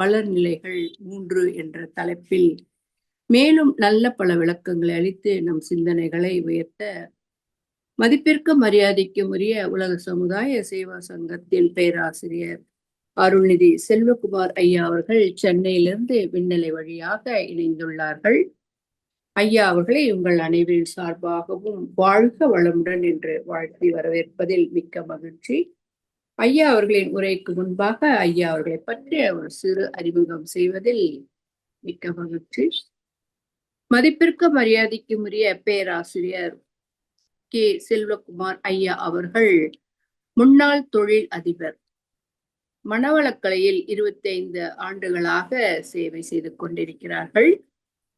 வளர்நிலைகள் 3 என்ற தலைப்பில் மேலும் நல்ல பல விளக்கங்களை அளித்து நம் சிந்தனைகளை உயர்த்த மதிப்பிற்கு மரியாதைக்கும் உரிய உலக சமுதாய சேவா சங்கத்தின் பேராசிரியர் அருள்நிதி செல்வகுமார் ஐயா அவர்கள் சென்னையிலிருந்து விண்ணலை வழியாக இணைந்துள்ளார்கள். ஐயா அவர்களை உங்கள் அனைவரின் சார்பாகவும் வாழ்க வளமுடன் என்று வாழ்த்தி வரவேற்பதில் மிக்க மகிழ்ச்சி. ஐயா அவர்களின் உரைக்கு முன்பாக ஐயா அவர்களை பற்றிய ஒரு சிறு அறிமுகம் செய்வதில் மிக்க மகிழ்ச்சி. மதிப்பிற்கு மரியாதைக்கு உரிய பேராசிரியர் கே செல்வகுமார் ஐயா அவர்கள் முன்னாள் தொழில் அதிபர், மனவளக்கலையில் 25 ஆண்டுகளாக சேவை செய்து கொண்டிருக்கிறார்கள்.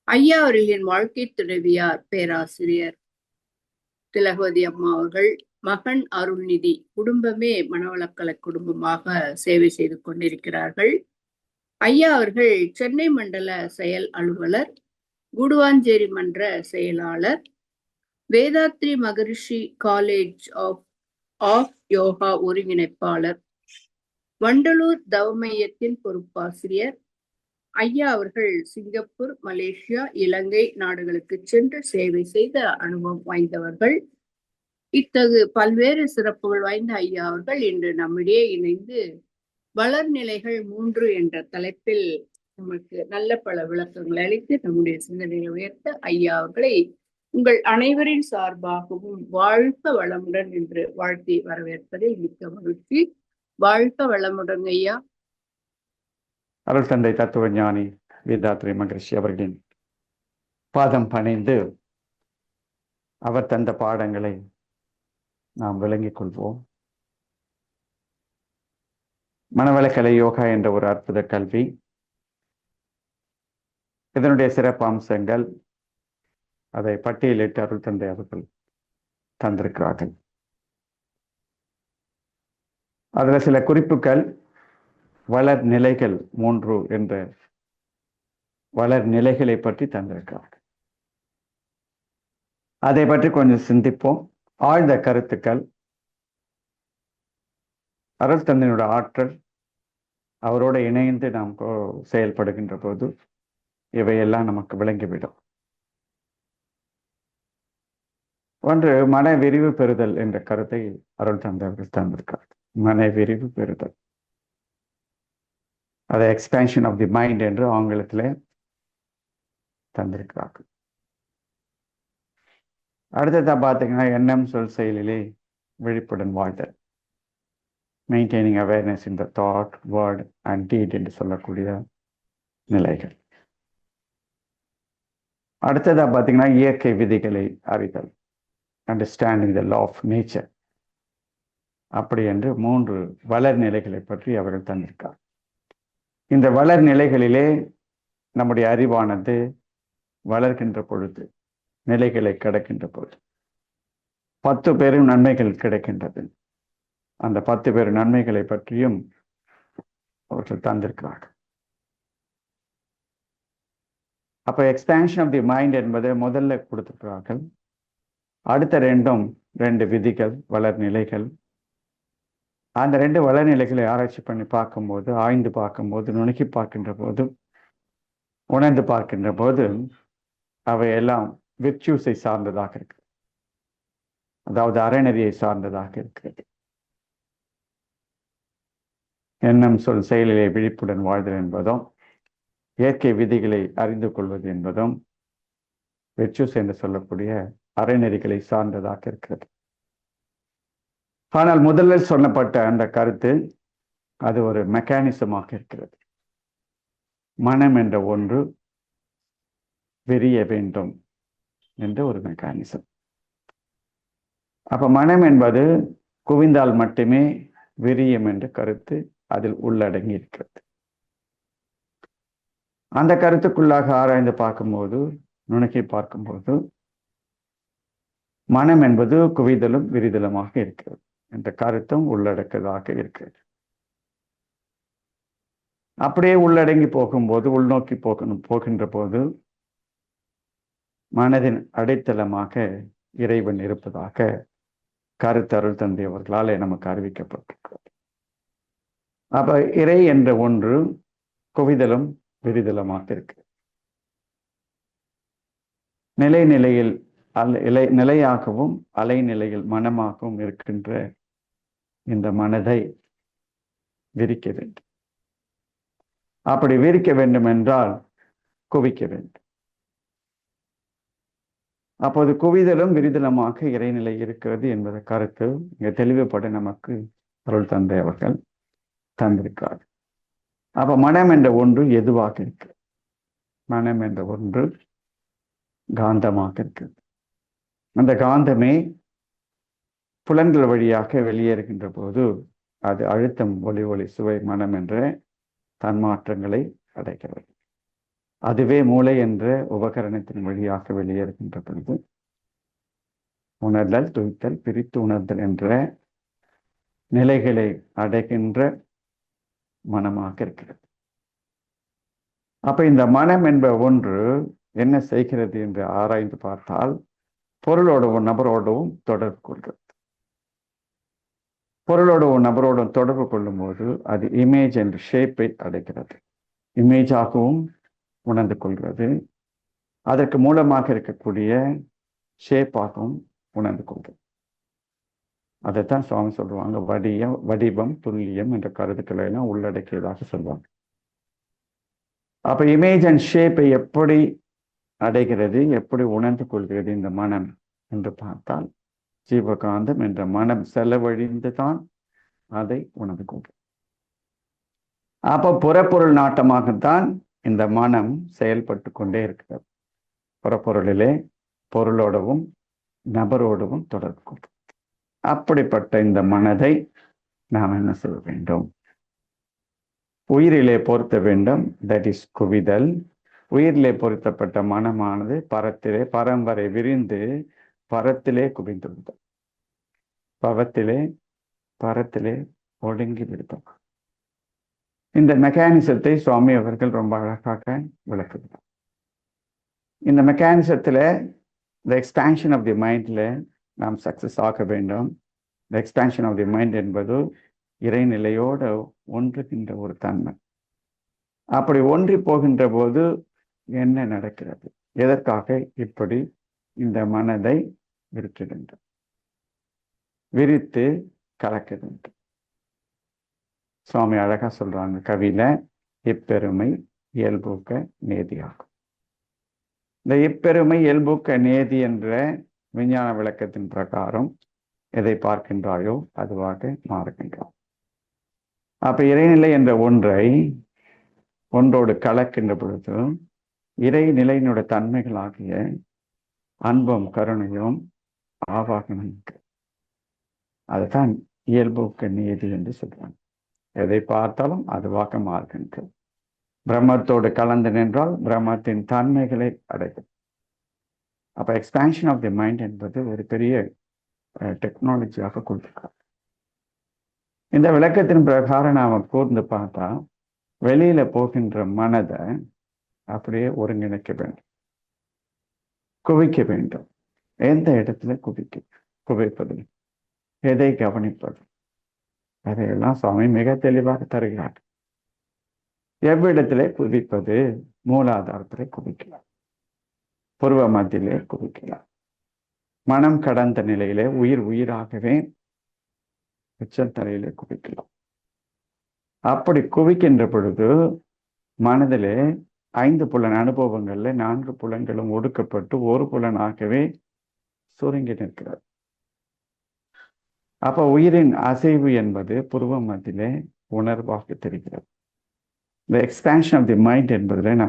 ஐயா அவர்களின் வாழ்க்கை துணைவியார் பேராசிரியர் திலகவதி அம்மா அவர்கள் மகன் அருள்நிதி, குடும்பமே மனவளக்கலை குடும்பமாக சேவை செய்து கொண்டிருக்கிறார்கள். ஐயா அவர்கள் சென்னை மண்டல செயல் அலுவலர், கூடுவாஞ்சேரி மன்ற செயலாளர், வேதாத்ரி மகரிஷி காலேஜ் ஆஃப் யோகா ஒருங்கிணைப்பாளர், வண்டலூர் தவமையத்தின் பொறுப்பாசிரியர். ஐயா அவர்கள் சிங்கப்பூர், மலேசியா, இலங்கை நாடுகளுக்கு சென்று சேவை செய்த அனுபவம் வாய்ந்தவர்கள். இத்தகு பல்வேறு சிறப்புகள் வாய்ந்த ஐயா அவர்கள் இன்று நம்மிடையே இணைந்து வளர்நிலைகள் 3 என்ற தலைப்பில் நமக்கு நல்ல பல விளக்கங்கள் அளித்து நம்முடைய சிந்தனையை உயர்த்த ஐயா அவர்களை உங்கள் அனைவரின் சார்பாகவும் வாழ்க வளமுடன் என்று வாழ்த்தி வரவேற்பதில் மிக்க மகிழ்ச்சி. வாழ்க வளமுடன் ஐயா. அருள் தந்தை தத்துவ ஞானி வேதாத்ரி மகரிஷி அவர்களின் பாதம் பணிந்து அவர் தந்த பாடங்களை நாம் விளங்கிக் கொள்வோம். மனவளக்கலை யோகா என்ற ஒரு அற்புத கல்வி, இதனுடைய சிறப்பு அம்சங்கள் அதை பட்டியலிட்டு அருள் தந்தை அவர்கள் தந்திருக்கிறார்கள். அதுல சில குறிப்புகள், வளர் நிலைகள் 3 என்ற வளர் நிலைகளை பற்றி தந்திருக்கிறார்கள். அதை பற்றி கொஞ்சம் சிந்திப்போம். ஆழ்ந்த கருத்துக்கள், அருள் தந்தையினுடைய ஆற்றல், அவரோடு இணைந்து நாம் செயல்படுகின்ற போது இவையெல்லாம் நமக்கு விளங்கிவிடும். ஒன்று, மன விரிவு பெறுதல் என்ற கருத்தை அருள் தந்தை அவர்கள் தந்திருக்கிறார். மன விரிவு பெறுதல், அதை எக்ஸ்பேன்ஷன் ஆஃப் தி மைண்ட் என்று ஆங்கிலத்திலே தந்திருக்கிறார்கள். அடுத்ததா பார்த்தீங்கன்னா, எண்ணம் சொல் செயலிலே விழிப்புடன் வாழ்தல், maintaining awareness in the thought, word and deed என்று சொல்லக்கூடிய நிலைகள். அடுத்ததா பார்த்தீங்கன்னா, இயற்கை விதிகளை அறிதல், understanding the law of nature. அப்படி என்று 3 வளர் நிலைகளை பற்றி அவர்கள் தந்திருக்கார். இந்த வளர் நிலைகளிலே நம்முடைய அறிவானது வளர்கின்ற பொழுது, நிலைகளை கடக்கின்ற பொழுது 10 பேரும் நன்மைகள் கிடைக்கின்றது. அந்த 10 பேர் நன்மைகளை பற்றியும் அவர்கள் தந்திருக்கிறார்கள். அப்ப எக்ஸ்பேன்ஷன் ஆஃப் தி மைண்ட் என்பதை முதல்ல கொடுத்திருக்கிறார்கள். அடுத்த 2 விதிகள், வளர்நிலைகள். அந்த 2 வளர்நிலைகளை ஆராய்ச்சி பண்ணி பார்க்கும்போது, ஆய்ந்து பார்க்கும்போது, நுணுக்கி பார்க்கின்ற போது, உணர்ந்து பார்க்கின்ற போது அவையெல்லாம் விர்ச்சுஸை சார்ந்ததாக இருக்கு, அதாவது அறநெறியை சார்ந்ததாக இருக்கிறது. எண்ணம் சொல் செயலிலே விழிப்புடன் வாழ்தல் என்பதும், இயற்கை விதிகளை அறிந்து கொள்வது என்பதும் விர்ச்சுஸ் என்று சொல்லக்கூடிய அறநெறிகளை சார்ந்ததாக இருக்கிறது. ஆனால் முதலில் சொல்லப்பட்ட அந்த கருத்து அது ஒரு மெக்கானிசமாக இருக்கிறது. மனம் என்ற ஒன்று விரிய வேண்டும் என்ற ஒரு மெக்கானிசம். அப்ப மனம் என்பது குவிந்தால் மட்டுமே விரியும் என்ற கருத்து அதில் உள்ளடங்கி இருக்கிறது. அந்த கருத்துக்குள்ளாக ஆராய்ந்து பார்க்கும்போது, நுணுக்கி பார்க்கும்போது, மனம் என்பது குவிதலும் விரிதலுமாக இருக்கிறது என்ற கருத்தும் உள்ளடக்கதாக இருக்கிறது. அப்படியே உள்ளடங்கி போகும்போது, உள்நோக்கி போகின்ற போது மனதின் அடித்தளமாக இறைவன் இருப்பதாக கருத்தருள் தந்தை அவர்களால் நமக்கு அறிவிக்கப்பட்டிருக்கிறது. அப்ப இறை என்ற ஒன்று குவிதலும் விரிதலுமாக இருக்கு. நிலையில் நிலையாகவும் அலைநிலையில் மனமாகவும் இருக்கின்ற இந்த மனதை விரிக்க வேண்டும். அப்படி விரிக்க வேண்டும் என்றால் குவிக்க வேண்டும். அப்போது குவிதலும் விரிதலுமாக இறைநிலை இருக்கிறது என்பதை கருத்து இங்க தெளிவுபட நமக்கு அருள் தந்தை அவர்கள் தந்திருக்கிறார். அப்ப மனம் என்ற ஒன்று எதுவாக இருக்கு? மனம் என்ற ஒன்று காந்தமாக இருக்கிறது. அந்த காந்தமே புலன்கள் வழியாக வெளியேறுகின்ற போது அது அழுத்தம், ஒளி சுவை, மனம் என்ற தன்மாற்றங்களை அடைக்கிறது. அதுவே மூளை என்ற உபகரணத்தின் வழியாக வெளியேறுகின்ற பொழுது உணர்தல், துய்த்தல், பிரித்து உணர்தல் என்ற நிலைகளை அடைகின்ற மனமாக இருக்கிறது. அப்ப இந்த மனம் என்ப ஒன்று என்ன செய்கிறது என்று ஆராய்ந்து பார்த்தால் பொருளோடவும் நபரோடவும் தொடர்பு கொள்கிறது. பொருளோடவும் நபரோடும் தொடர்பு கொள்ளும் போது அது இமேஜ் என்ற ஷேப்பை அடைகிறது. இமேஜாகவும் உணர்ந்து கொள்கிறது. அதற்கு மூலமாக இருக்கக்கூடிய ஷேப்பாகவும் உணர்ந்து கொள்கிறது. அதைத்தான் சுவாமி சொல்லுவாங்க, வடிவம், துல்லியம் என்ற கருத்துக்களை எல்லாம் உள்ளடக்கியதாக சொல்லுவாங்க. அப்ப இமேஜ் அண்ட் ஷேப்பை எப்படி அடைகிறது, எப்படி உணர்ந்து கொள்கிறது இந்த மனம் என்று பார்த்தால் ஜீவகாந்தம் என்ற மனம் செலவழிந்துதான் அதை உணர்ந்து கொள்கிறது. அப்ப புறப்பொருள் நாட்டமாகத்தான் இந்த மனம் செயல்பட்டு கொண்டே இருக்கிறது. புறப்பொருளிலே பொருளோடவும் நபரோடவும் தொடர்பு கொள்கிறது. அப்படிப்பட்ட இந்த மனதை நாம் என்ன செய்ய வேண்டும்? உயிரிலே பொருத்த வேண்டும். தட் இஸ் குவிதல். உயிரிலே பொருத்தப்பட்ட மனமானது பரம்பரை விரிந்து பரத்திலே குவிந்துள்ளது. பரத்திலே ஒடுங்கி விடுத்தோம். இந்த மெக்கானிசத்தை சுவாமி அவர்கள் ரொம்ப அழகாக விளக்குகிறார். இந்த மெக்கானிசத்துல இந்த எக்ஸ்பான்ஷன் ஆஃப் தி மைண்ட்ல நாம் சக்சஸ் ஆக வேண்டும். இந்த எக்ஸ்பான்ஷன் ஆஃப் தி மைண்ட் என்பது இறைநிலையோடு ஒன்றுகின்ற ஒரு தன்மை. அப்படி ஒன்றி போகின்ற போது என்ன நடக்கிறது? எதற்காக இப்படி இந்த மனதை விரிக்கின்ற விரித்து கலக்குகின்ற சுவாமி அழகா சொல்றாங்க கவியில, இப்பெருமை இயல்பூக்க நேதியாகும். இந்த இப்பெருமை இயல்பூக்க நேதி என்ற விஞ்ஞான விளக்கத்தின் பிரகாரம் எதை பார்க்கின்றாயோ அதுவாக மாறுகின்றான். அப்ப இறைநிலை என்ற ஒன்றோடு கலக்கின்ற பொழுது இறைநிலையினுடைய தன்மைகளாகிய அன்பும் கருணையும் ஆவாகனம், அதுதான் இயல்பூக்க நீதி என்று சொல்றாங்க. எதை பார்த்தாலும் அதுவாக மாறுகின்றது. பிரம்மத்தோடு கலந்து நின்றால் பிரம்மத்தின் தன்மைகளை அடைக்கும். அப்ப எக்ஸ்பான்ஷன் ஆஃப் தி மைண்ட் என்பது ஒரு பெரிய டெக்னாலஜியாக கொடுத்துருக்காங்க. இந்த விளக்கத்தின் பிரகாரம் நாம கூர்ந்து பார்த்தா வெளியில போகின்ற மனதை அப்படியே ஒருங்கிணைக்க வேண்டும், குவிக்க வேண்டும். எந்த இடத்துல குவிப்பது, எதை கவனிப்பது, அதையெல்லாம் சுவாமி மிக தெளிவாக தருகிறார். எவ்விடத்திலே குவிப்பது? மூலாதாரத்திலே குவிக்கலாம், புருவ மத்தியிலே குவிக்கலாம், மனம் கடந்த நிலையிலே உயிராகவே உச்சத்தலையிலே குவிக்கலாம். அப்படி குவிக்கின்ற பொழுது மனதிலே 5 புலன் அனுபவங்கள்ல 4 புலன்களும் ஒடுக்கப்பட்டு ஒரு புலனாகவே சுருங்கி நிற்கிறது. அப்ப உயிரின் அசைவு என்பது புருவ மத்தியிலே உணர்வாக தெரிகிறது. இந்த எக்ஸ்பான்ஷன் ஆஃப் தி மைண்ட் என்பதில்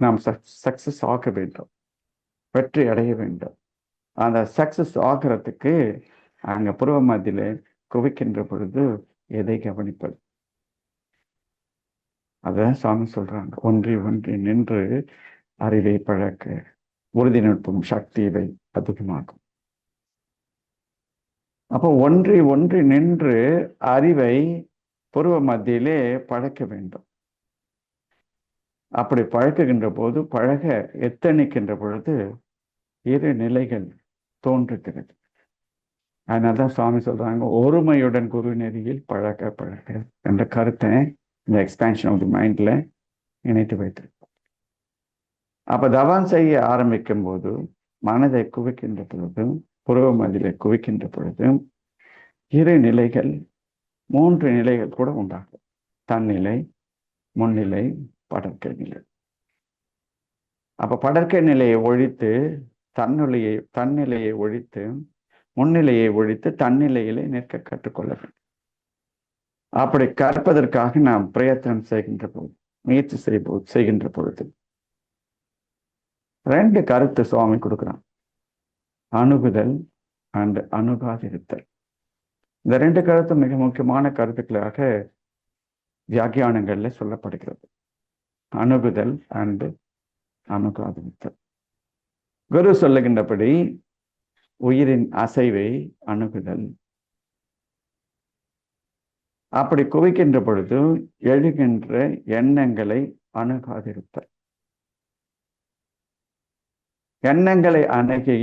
நாம் சக்சஸ் ஆக வேண்டும், வெற்றி அடைய வேண்டும். அந்த சக்சஸ் ஆகிறதுக்கு அங்க புருவ மத்தியிலே குவிக்கின்ற பொழுது எதை கவனிப்பது? அதான் சுவாமி சொல்றாங்க, ஒன்றி நின்று அறிவை பழக்க உறுதிநுட்பம் சக்தியை அதிகமாகும். அப்போ ஒன்றி நின்று அறிவை புருவ மத்தியிலே பழக்க வேண்டும். அப்படி பழக்குகின்ற போது எத்தனிக்கின்ற பொழுது 2 நிலைகள் தோன்றுகிறது. அதனால்தான் சுவாமி சொல்றாங்க, ஒருமையுடன் குரு நெறியில் பழக்க என்ற கருத்தை இந்த எக்ஸ்பான்ஷன் ஆஃப் தி மைண்ட்ல இணைத்து வைத்திருப்போம். அப்ப தவம் செய்ய ஆரம்பிக்கும் போது மனதை குவிக்கின்ற பொழுது, புருவ மதிலை குவிக்கின்ற பொழுது இரு நிலைகள், 3 நிலைகள் கூட உண்டாகும். தன்னிலை, முன்னிலை, படர்க்கை நிலை. அப்ப படர்க்கை நிலையை ஒழித்து தன்னிலையை ஒழித்து முன்னிலையை ஒழித்து தன்னிலையிலே நிற்க கற்றுக்கொள்ள வேண்டும். அப்படி கற்பதற்காக நாம் பிரயத்தனம் செய்கின்ற பொழுது, முயற்சி செய்கின்ற பொழுது 2 கருத்து சுவாமி கொடுக்கிறான். அணுகுதல் அண்ட் அணுகாதிருத்தல். இந்த 2 கருத்து மிக முக்கியமான கருத்துக்களாக வியாக்கியானங்கள்ல சொல்லப்படுகிறது. அணுகுதல் அண்ட் அணுகாதிருத்தல். குரு சொல்லுகின்றபடி உயிரின் அசைவை அணுகுதல். அப்படி குவிக்கின்ற பொழுது எழுகின்ற எண்ணங்களை அணுகாதிருத்தல். எண்ணங்களை அணுகி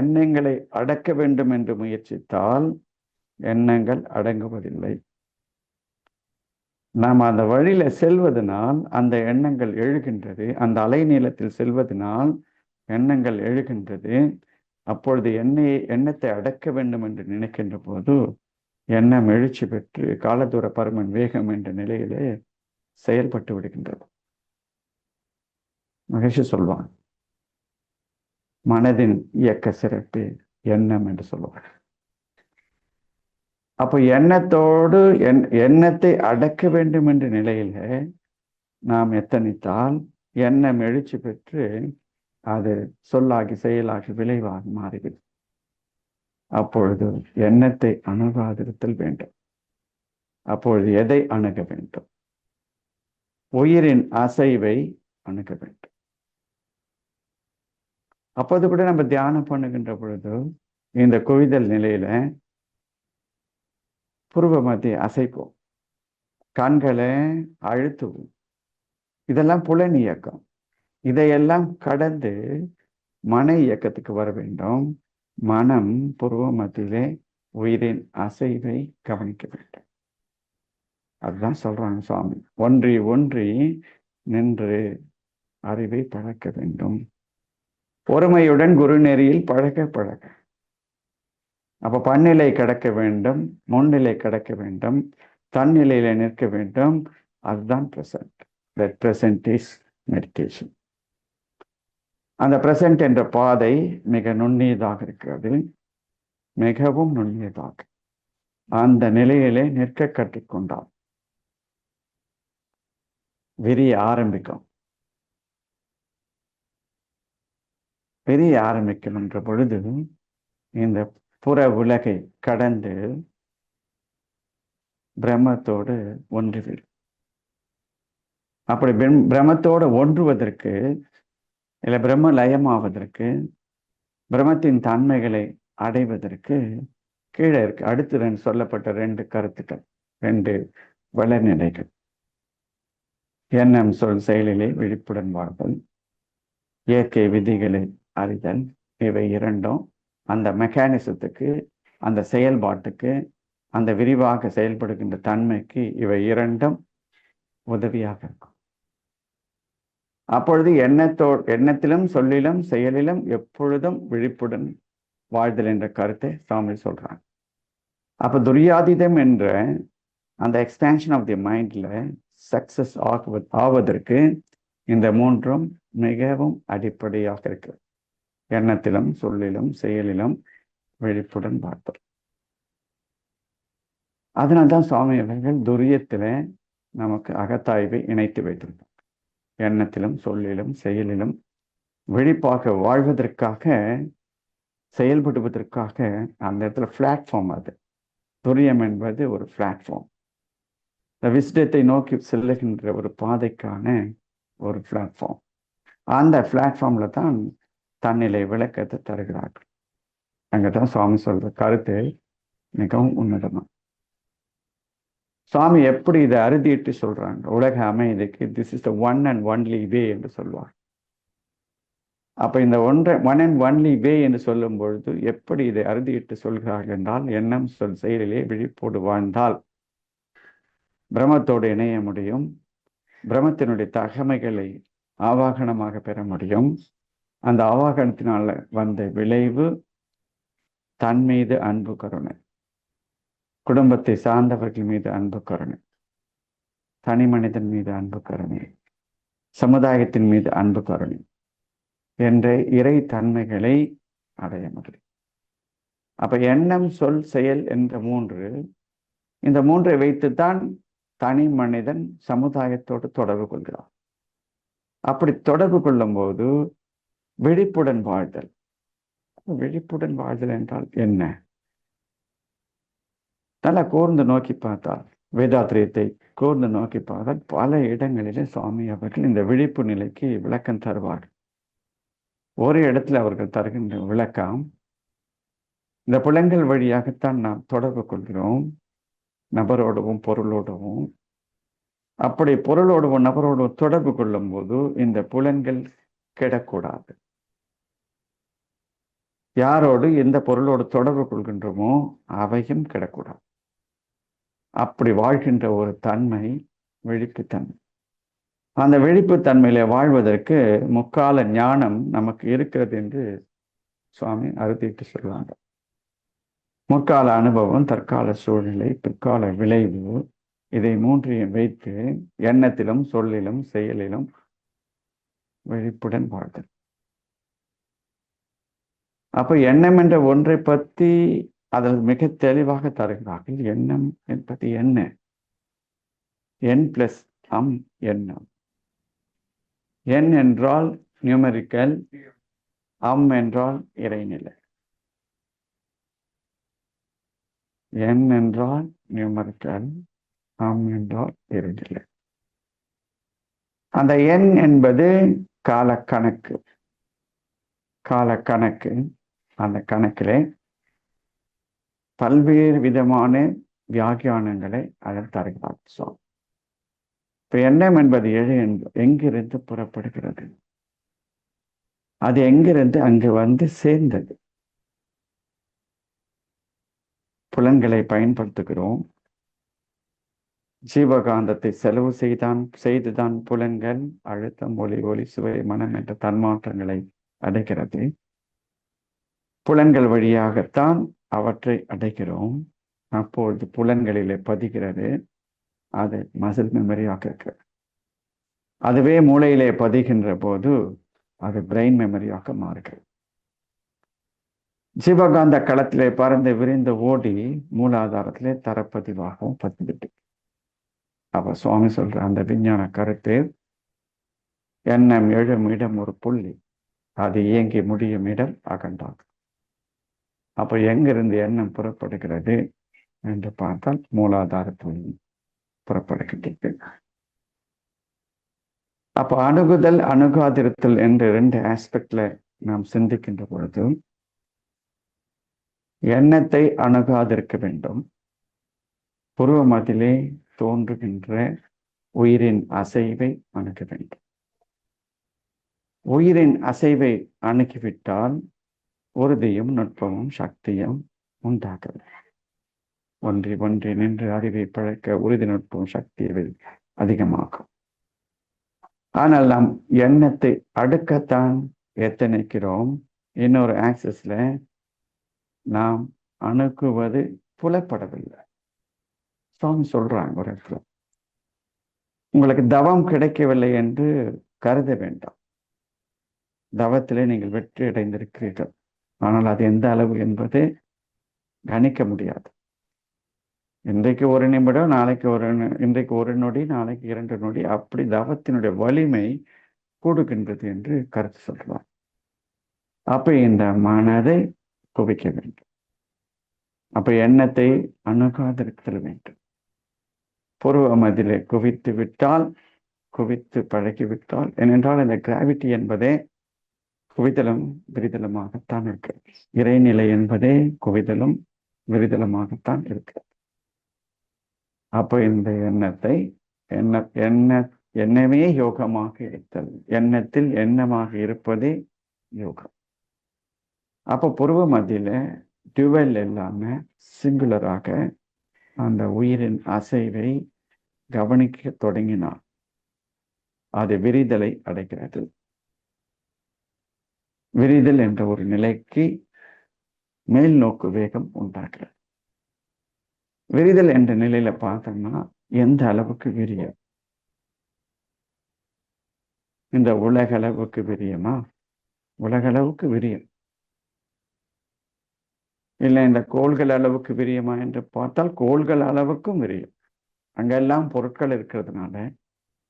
எண்ணங்களை அடக்க வேண்டும் என்று முயற்சித்தால் எண்ணங்கள் அடங்குவதில்லை. நாம் அந்த வழியில செல்வதனால் அந்த எண்ணங்கள் எழுகின்றது. அந்த அலைநீளத்தில் செல்வதனால் எண்ணங்கள் எழுகின்றது. அப்பொழுது எண்ணத்தை அடக்க வேண்டும் என்று நினைக்கின்ற போது எண்ணம் எழுச்சி பெற்று காலதூர பருமன் வேகம் என்ற நிலையிலே செயல்பட்டு விடுகின்றது. மகேஷ் சொல்வான், மனதின் இயக்க சிறப்பு எண்ணம் என்று சொல்லுவார். அப்போ எண்ணத்தோடு எண்ணத்தை அடக்க வேண்டும் என்ற நிலையில நாம் எத்தனித்தால் எண்ணம் எழுச்சி பெற்று அது சொல்லாகி செயலாகி விளைவாக மாறிவிடும். அப்பொழுது எண்ணத்தை அணுகாதிருத்தல் வேண்டும். அப்பொழுது எதை அணுக வேண்டும்? உயிரின் அசைவை அணுக வேண்டும். அப்போது கூட நம்ம தியானம் பண்ணுகின்ற பொழுது இந்த குவிதல் நிலையில புருவ மத்திய அசைப்போம், கண்களை அழுத்துவோம். இதெல்லாம் புலன் இயக்கம். இதையெல்லாம் கடந்து மன இயக்கத்துக்கு வர வேண்டும். மனம் புருவ மத்தியிலே உயிரின் அசைவை கவனிக்க வேண்டும். அதுதான் சொல்றாங்க சுவாமி. ஒன்றி ஒன்றி நின்று அறிவை பழக்க வேண்டும். பொறுமையுடன் குரு நெறியில் பழக. அப்ப பன்னிலை கடக்க வேண்டும், முன்னிலை கடக்க வேண்டும், தன்னிலையில நிற்க வேண்டும். அதுதான் present. That present is meditation. அந்த பிரசன்ட் என்ற பாதை மிக நுண்ணியதாக இருக்கிறது, மிகவும் நுண்ணியதாக. அந்த நிலையிலே நிற்க கற்றுக்கொண்டால் விரிய ஆரம்பிக்கும். விரிய ஆரம்பிக்கின்ற பொழுது இந்த புற உலகை கடந்து பிரம்மத்தோடு ஒன்றிவிடும். அப்படி பிரம்மத்தோடு ஒன்றுவதற்கு, இல்லை பிரம்ம லயமாவதற்கு, பிரம்மத்தின் தன்மைகளை அடைவதற்கு கீழே இருக்கு அடுத்து சொல்லப்பட்ட 2 கருத்துக்கள், 2 வளர்நிலைகள். எண்ணம் சொல் செயலிலே விழிப்புடன் வாழ்தல், இயற்கை விதிகளை அறிதல். இவை 2ம் அந்த மெக்கானிசத்துக்கு, அந்த செயல்பாட்டுக்கு, அந்த விரிவாக செயல்படுகின்ற தன்மைக்கு இவை 2ம் உதவியாக இருக்கும். அப்பொழுது எண்ணத்திலும் சொல்லிலும் செயலிலும் எப்பொழுதும் விழிப்புடன் வாழ்தல் என்ற கருத்தை சுவாமி சொல்றாங்க. அப்ப துரியாதீதம் என்ற அந்த எக்ஸ்பேன்ஷன் ஆஃப் தி மைண்ட்ல சக்சஸ் ஆவதற்கு இந்த 3ம் மிகவும் அடிப்படையாக இருக்கு. எண்ணத்திலும் சொல்லிலும் செயலிலும் விழிப்புடன் பார்த்தல். அதனால்தான் சுவாமி அவர்கள் துரியத்தில நமக்கு அகத்தாய்வை இணைத்து வைத்திருந்தார். எண்ணத்திலும் சொல்லிலும் செயலிலும் விழிப்பாக வாழ்வதற்காக, செயல்படுவதற்காக அந்த இடத்துல பிளாட்ஃபார்ம். அது துரியம் என்பது ஒரு பிளாட்ஃபார்ம். இந்த விஸ்டத்தை நோக்கி செல்லுகின்ற ஒரு பாதைக்கான ஒரு பிளாட்ஃபார்ம். அந்த பிளாட்ஃபார்ம்ல தான் தன்னிலை விளக்கத்தை தருகிறார்கள். அங்கதான் சுவாமி சொல்ற கருத்து மிகவும் உன்னதமா. சுவாமி எப்படி இதை அறுதிட்டு சொல்றாங்க? உலக அமைதிக்கு this is the one and only way என்று சொல்வார். அப்ப இந்த ஒன் அண்ட் ஒன்லி வே என்று சொல்லும் பொழுது எப்படி இதை அறுதிட்டு சொல்கிறார்கள் என்றால், எண்ணம் சொல் செயலிலே விழிப்போடு வாழ்ந்தால் பிரம்மத்தோடு இணைய முடியும். பிரம்மத்தினுடைய தகமைகளை ஆவாகனமாக பெற முடியும். அந்த ஆவாகனத்தினால வந்த விளைவு தன் மீது அன்பு கருணை, குடும்பத்தை சார்ந்தவர்கள் மீது அன்பு கருணை, தனி மனிதன் மீது அன்பு கருணை, சமுதாயத்தின் மீது அன்பு கருணை என்ற இறை தன்மைகளை அடைய முடியும். அப்ப எண்ணம், சொல், செயல் என்ற இந்த மூன்றை வைத்துத்தான் தனி மனிதன் சமுதாயத்தோடு தொடர்பு கொள்கிறார். அப்படி தொடர்பு கொள்ளும் போது விழிப்புடன் வாழ்தல். விழிப்புடன் வாழ்தல் என்றால் என்ன? நல்லா கூர்ந்து நோக்கி பார்த்தால், வேதாத்திரியத்தை கூர்ந்து நோக்கி பார்த்தால் பல இடங்களிலே சுவாமி அவர்கள் இந்த விழிப்பு நிலைக்கு விளக்கம் தருவார்கள். ஒரு இடத்துல அவர்கள் தருகின்ற விளக்கம், இந்த புலன்கள் வழியாகத்தான் நாம் தொடர்பு கொள்கிறோம், நபரோடவும் பொருளோடவும். அப்படி பொருளோடவும் நபரோடவும் தொடர்பு கொள்ளும் போது இந்த புலன்கள் கெடக்கூடாது. யாரோடு எந்த பொருளோடு தொடர்பு கொள்கின்றோமோ அவையும் கெடக்கூடாது. அப்படி வாழ்கின்ற ஒரு தன்மை விழிப்புத்தன்மை. அந்த விழிப்புத்தன்மையில வாழ்வதற்கு முக்கால ஞானம் நமக்கு இருக்கிறது என்று சுவாமி அறுதிட்டு சொல்லுவாங்க. முற்கால அனுபவம், தற்கால சூழ்நிலை, பிற்கால விளைவு, இதை மூன்றையும் வைத்து எண்ணத்திலும் சொல்லிலும் செயலிலும் விழிப்புடன் வாழ்தல். அப்ப எண்ணம் என்ற ஒன்றை பற்றி அதில் மிக தெளிவாக தருகிறார்கள். எண்ணம் என்பது என்ன? என் பிளஸ் அம் எண்ணம். என் என்றால் நியூமெரிக்கல், அம் என்றால் இறைநிலை. என் என்றால் நியூமெரிக்கல், அம் என்றால் இறைநிலை. அந்த எண் என்பது காலக்கணக்கு. காலக்கணக்கு. அந்த கணக்கிலே பல்வேறு விதமான வியாக்கியானங்களை அதில் தருகிறார். இப்ப எண்ணம் என்பது எங்கிருந்து புறப்படுகிறது? அது எங்கிருந்து அங்கு வந்து சேர்ந்தது? புலன்களை பயன்படுத்துகிறோம். ஜீவகாந்தத்தை செலவு செய்துதான் புலன்கள் அழுத்தம், ஒளி, ஒளி, சுவை, மனம் என்ற தன்மாற்றங்களை அடைகிறது. புலன்கள் வழியாகத்தான் அவற்றை அடைகிறோம். அப்பொழுது புலன்களிலே பதிகிறது. அது மசில் மெமரியாக இருக்கிறது. அதுவே மூளையிலே பதிகின்ற போது அது பிரெயின் மெமரியாக மாறுகிறது. ஜீவகாந்த களத்திலே பறந்து விரிந்து ஓடி மூலாதாரத்திலே தரப்பதிவாகவும் பதிவிட்டு. அப்ப சுவாமி சொல்ற அந்த விஞ்ஞான கருத்து, எண்ணம் எழும் இடம் ஒரு புள்ளி, அது இயங்கி முடியும் இடம் அகண்டாகும். அப்ப எங்கிருந்து எண்ணம் புறப்படுகிறது என்று பார்த்தால் மூலாதாரத்தில் புறப்படுகின்றது. அப்ப அணுகுதல், அணுகாதிருத்தல் என்று 2 ஆஸ்பெக்ட்ல நாம் சிந்திக்கின்ற பொழுது எண்ணத்தை அணுகாதிருக்க வேண்டும். புருவ மதிலே தோன்றுகின்ற உயிரின் அசைவை அணுக வேண்டும். உயிரின் அசைவை அணுகிவிட்டால் உறுதியும் நுட்பமும் சக்தியும் உண்டாகிறது. ஒன்றி நின்று அறிவை பழக்க உறுதி, நுட்பம், சக்தியை அதிகமாகும். ஆனால் நாம் எண்ணத்தை அடுக்கத்தான் எத்தனைக்கிறோம். இன்னொரு ஆக்சஸ்ல நாம் அணுகுவது புலப்படவில்லை. சுவாமி சொல்றாங்க ஒரு இடத்துல, உங்களுக்கு தவம் கிடைக்கவில்லை என்று கருத வேண்டாம். தவத்திலே நீங்கள் வெற்றி அடைந்திருக்கிறீர்கள். ஆனால் அது எந்த அளவு என்பதை கணிக்க முடியாது. இன்றைக்கு 1 நிமிடம், இன்றைக்கு 1 நொடி, நாளைக்கு 2 நொடி, அப்படி தவத்தினுடைய வலிமை கூடுகின்றது என்று கருத்து சொல்றார். அப்ப இந்த மனதை குவிக்க வேண்டும். அப்ப எண்ணத்தை அணுகாதிருத்தல் வேண்டும். புருவ மதிலே குவித்து பழகிவிட்டால், ஏனென்றால் இந்த கிராவிட்டி என்பதே குவிதலும் விரிதலுமாகத்தான் இருக்கு. இறைநிலை என்பதே குவிதலும் விரிதலுமாகத்தான் இருக்கு. அப்போ இந்த எண்ணத்தை எண்ணமே யோகமாக இருத்தல், எண்ணத்தில் எண்ணமாக இருப்பதே யோகம். அப்போ புருவ மத்தியில டுவெல் இல்லாம சிங்குலராக அந்த உயிரின் அசைவை கவனிக்க தொடங்கினார். அது விரிதலை அடைகிறது. விரிதல் என்ற ஒரு நிலைக்கு மேல் நோக்கு வேகம் உண்டாகிறது. விரிதல் என்ற நிலையில பார்த்தோம்னா எந்த அளவுக்கு விரியும்? இந்த உலக அளவுக்கு விரியுமா? உலக அளவுக்கு விரியும். இல்லை இந்த கோள்கள் அளவுக்கு விரியுமா என்று பார்த்தால் கோள்கள் அளவுக்கும் விரியும். அங்கெல்லாம் பொருட்கள் இருக்கிறதுனால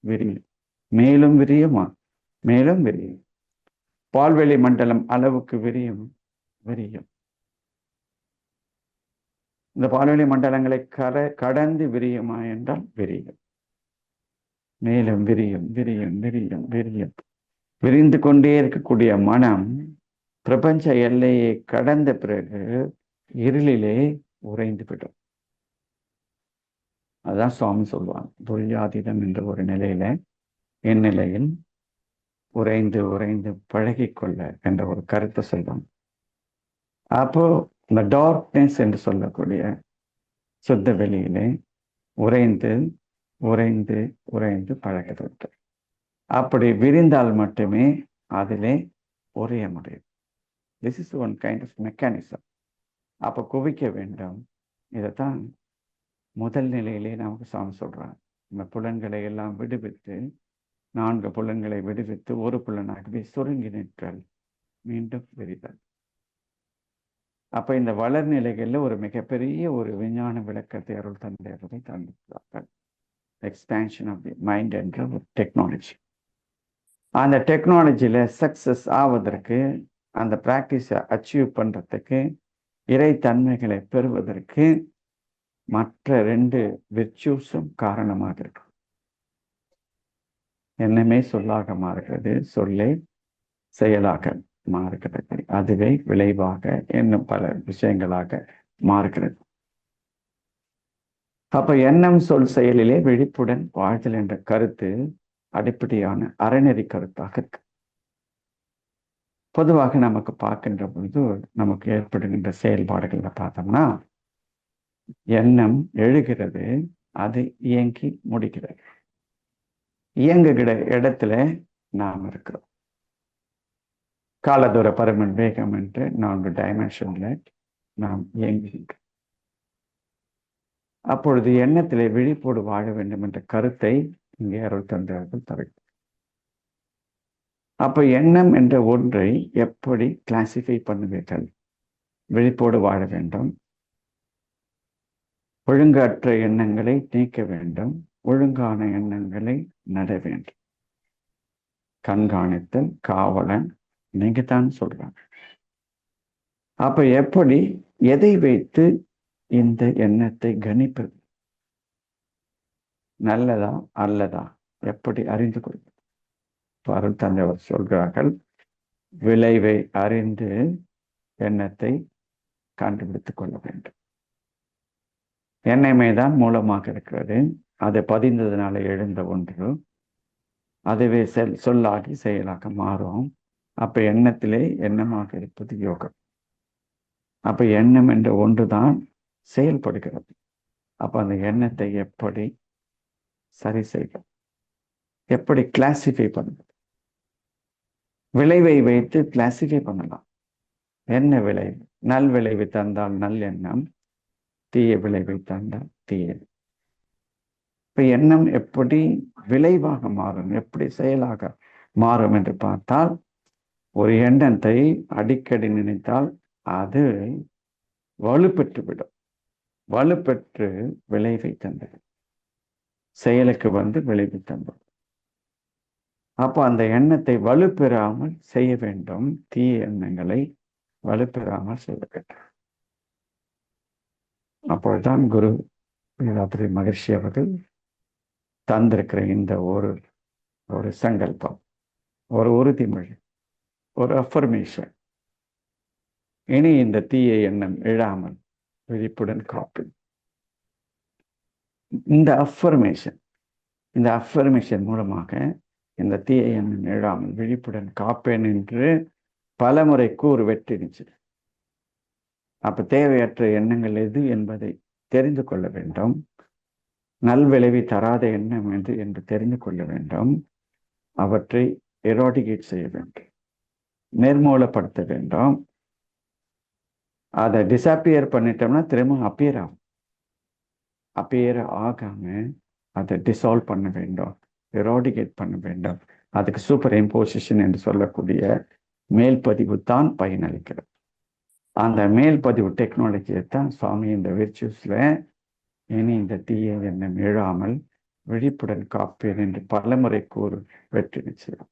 விரியும். மேலும் விரியுமா? மேலும் விரியும். பால்வெளி மண்டலம் அளவுக்கு விரியும். விரியும். இந்த பால்வெளி மண்டலங்களை கடந்து விரியுமா என்றால் விரியும். மேலும் விரியும் விரியும் விரியும் விரியும். விரிந்து கொண்டே இருக்கக்கூடிய மனம் பிரபஞ்ச எல்லையை கடந்த பிறகு இருளிலே உறைந்து விடும். அதான் சுவாமி சொல்லுவாங்க, துரியாதீதம் என்ற ஒரு நிலையில என் நிலையில் உறைந்து உறைந்து பழகிக்கொள்ள என்ற ஒரு கருத்தை சொல்லுவாங்க. அப்போ இந்த டார்க்னஸ் என்று சொல்லக்கூடிய சுத்த வெளியிலே உறைந்து உறைந்து உறைந்து பழகிறது. அப்படி விரிந்தால் மட்டுமே அதிலே உறைய முடியும். This is one kind of mechanism. அப்போ குவிக்க வேண்டும். இதைத்தான் முதல் நிலையிலே நமக்கு சாமி சொல்றாங்க. இந்த புலன்களை எல்லாம் விடுவித்து 4 புலன்களை விடுவித்து ஒரு புலனாகவே சுருங்கி நிற்றல், மீண்டும் விரிதல். அப்ப இந்த வளர்நிலைகள்ல ஒரு மிகப்பெரிய ஒரு விஞ்ஞான விளக்கத்தை அருள் தந்தையர்களை தந்திருக்கிறார்கள். எக்ஸ்பேன்ஷன் ஆஃப் தி மைண்ட் என்ற ஒரு டெக்னாலஜி. அந்த டெக்னாலஜியில சக்சஸ் ஆவதற்கு, அந்த பிராக்டிஸை அச்சீவ் பண்றதுக்கு, இறை தன்மைகளை பெறுவதற்கு மற்ற 2 விர்ச்சுஸும் காரணமாக இருக்கும். எண்ணமே சொல்லாக மாறுகிறது, சொல்லே செயலாக மாறுகிறது, அதுவே விளைவாக இன்னும் பல விஷயங்களாக மாறுகிறது. அப்ப எண்ணம் சொல் செயலிலே விழிப்புடன் வாழ்தல் என்ற கருத்து அடிப்படையான அறநெறி கருத்தாக இருக்கு. பொதுவாக நமக்கு பார்க்கின்ற பொழுது நமக்கு ஏற்படுகின்ற செயல்பாடுகளை பார்த்தோம்னா, எண்ணம் எழுகிறது, அது இயங்கி முடிகிறது. இயங்குகிற இடத்துல நாம் இருக்கிறோம். காலதூர பருமன் வேகம் என்று 4 டைமென்ஷன்ல நாம் இயங்குகின்றோம். அப்பொழுது எண்ணத்திலே விழிப்போடு வாழ வேண்டும் என்ற கருத்தை இங்கே அருள் தந்தார்கள் தருகிறார். அப்ப எண்ணம் என்ற ஒன்றை எப்படி கிளாசிஃபை பண்ணுவீர்கள்? விழிப்போடு வாழ வேண்டும், ஒழுங்கற்ற எண்ணங்களை நீக்க வேண்டும், ஒழுங்கான எண்ணங்களை நட வேண்டும். கண்காணித்தல், காவலன், நீங்க தான் சொல்றாங்க. அப்ப எப்படி, எதை வைத்து இந்த எண்ணத்தை கணிப்பது? நல்லதா அல்லதா எப்படி அறிந்து கொள்வது? அருள் தந்தையவர் சொல்கிறார்கள், விளைவை அறிந்து எண்ணத்தை கண்டுபிடித்துக் கொள்ள வேண்டும். எண்ணமே தான் மூலமாக இருக்கிறது. அது பதிந்ததுனால எழுந்த ஒன்று, அதுவே சொல்லாகி செயலாக மாறும். அப்ப எண்ணத்திலே எண்ணமாக இருப்பது யோகம். அப்ப எண்ணம் என்ற ஒன்றுதான் செயல்படுகிறது. அப்ப அந்த எண்ணத்தை எப்படி சரி செய்வது, எப்படி கிளாசிஃபை பண்ணுவது? விளைவை வைத்து கிளாசிஃபை பண்ணலாம். என்ன விளைவு? நல் விளைவு தந்தால் நல் எண்ணம், தீய விளைவை தந்தால் தீய. இப்ப எண்ணம் எப்படி விளைவாக மாறும், எப்படி செயலாக மாறும் என்று பார்த்தால், ஒரு எண்ணத்தை அடிக்கடி நினைத்தால் அது வலுப்பெற்றுவிடும். வலுப்பெற்று விளைவை தந்தது, செயலுக்கு வந்து விளைவு தந்தது. அப்போ அந்த எண்ணத்தை வலுப்பெறாமல் செய்ய வேண்டும். தீய எண்ணங்களை வலுப்பெறாமல் செய்ய வேண்டும். அப்பொழுதுதான் குரு வேதாத்ரி மகர்ஷி அவர்கள் தந்திருக்கிற இந்த ஒரு சங்கல்பம், ஒரு உறுதிமொழி, ஒரு அஃபர்மேஷன், இனி இந்த தீய எண்ணம் எழாமல் விழிப்புடன் காப்பு. இந்த அஃபர்மேஷன் மூலமாக இந்த தீய எண்ணம் எழாமல் விழிப்புடன் காப்பேன் என்று பலமுறை கூறு வெற்றிச்சு. அப்ப தேவையற்ற எண்ணங்கள் எது என்பதை தெரிந்து கொள்ள வேண்டும். நல்விளைவை தராத எண்ணம் எது என்று தெரிந்து கொள்ள வேண்டும். அவற்றை எராடிகேட் செய்ய வேண்டும், நிர்மூலப்படுத்த வேண்டும். அதை டிஸப்பியர் பண்ணிட்டோம்னா திரும்ப அப்பியர் ஆகும். அப்பியர் ஆகாம அதை டிசால்வ் பண்ண வேண்டும், எராடிகேட் பண்ண வேண்டும். அதுக்கு சூப்பர் இம்போசிஷன் என்று சொல்லக்கூடிய மேல்பதிவு தான் பயனளிக்கிறது. அந்த மேல்பதிவு டெக்னாலஜியை தான் சுவாமி இந்த விர்ச்சுஸ்ல இனி இந்த தீய எண்ணம் எழாமல் விழிப்புடன் காப்பேன் என்று பலமுறை கூறு வெற்றி நிச்சயம்.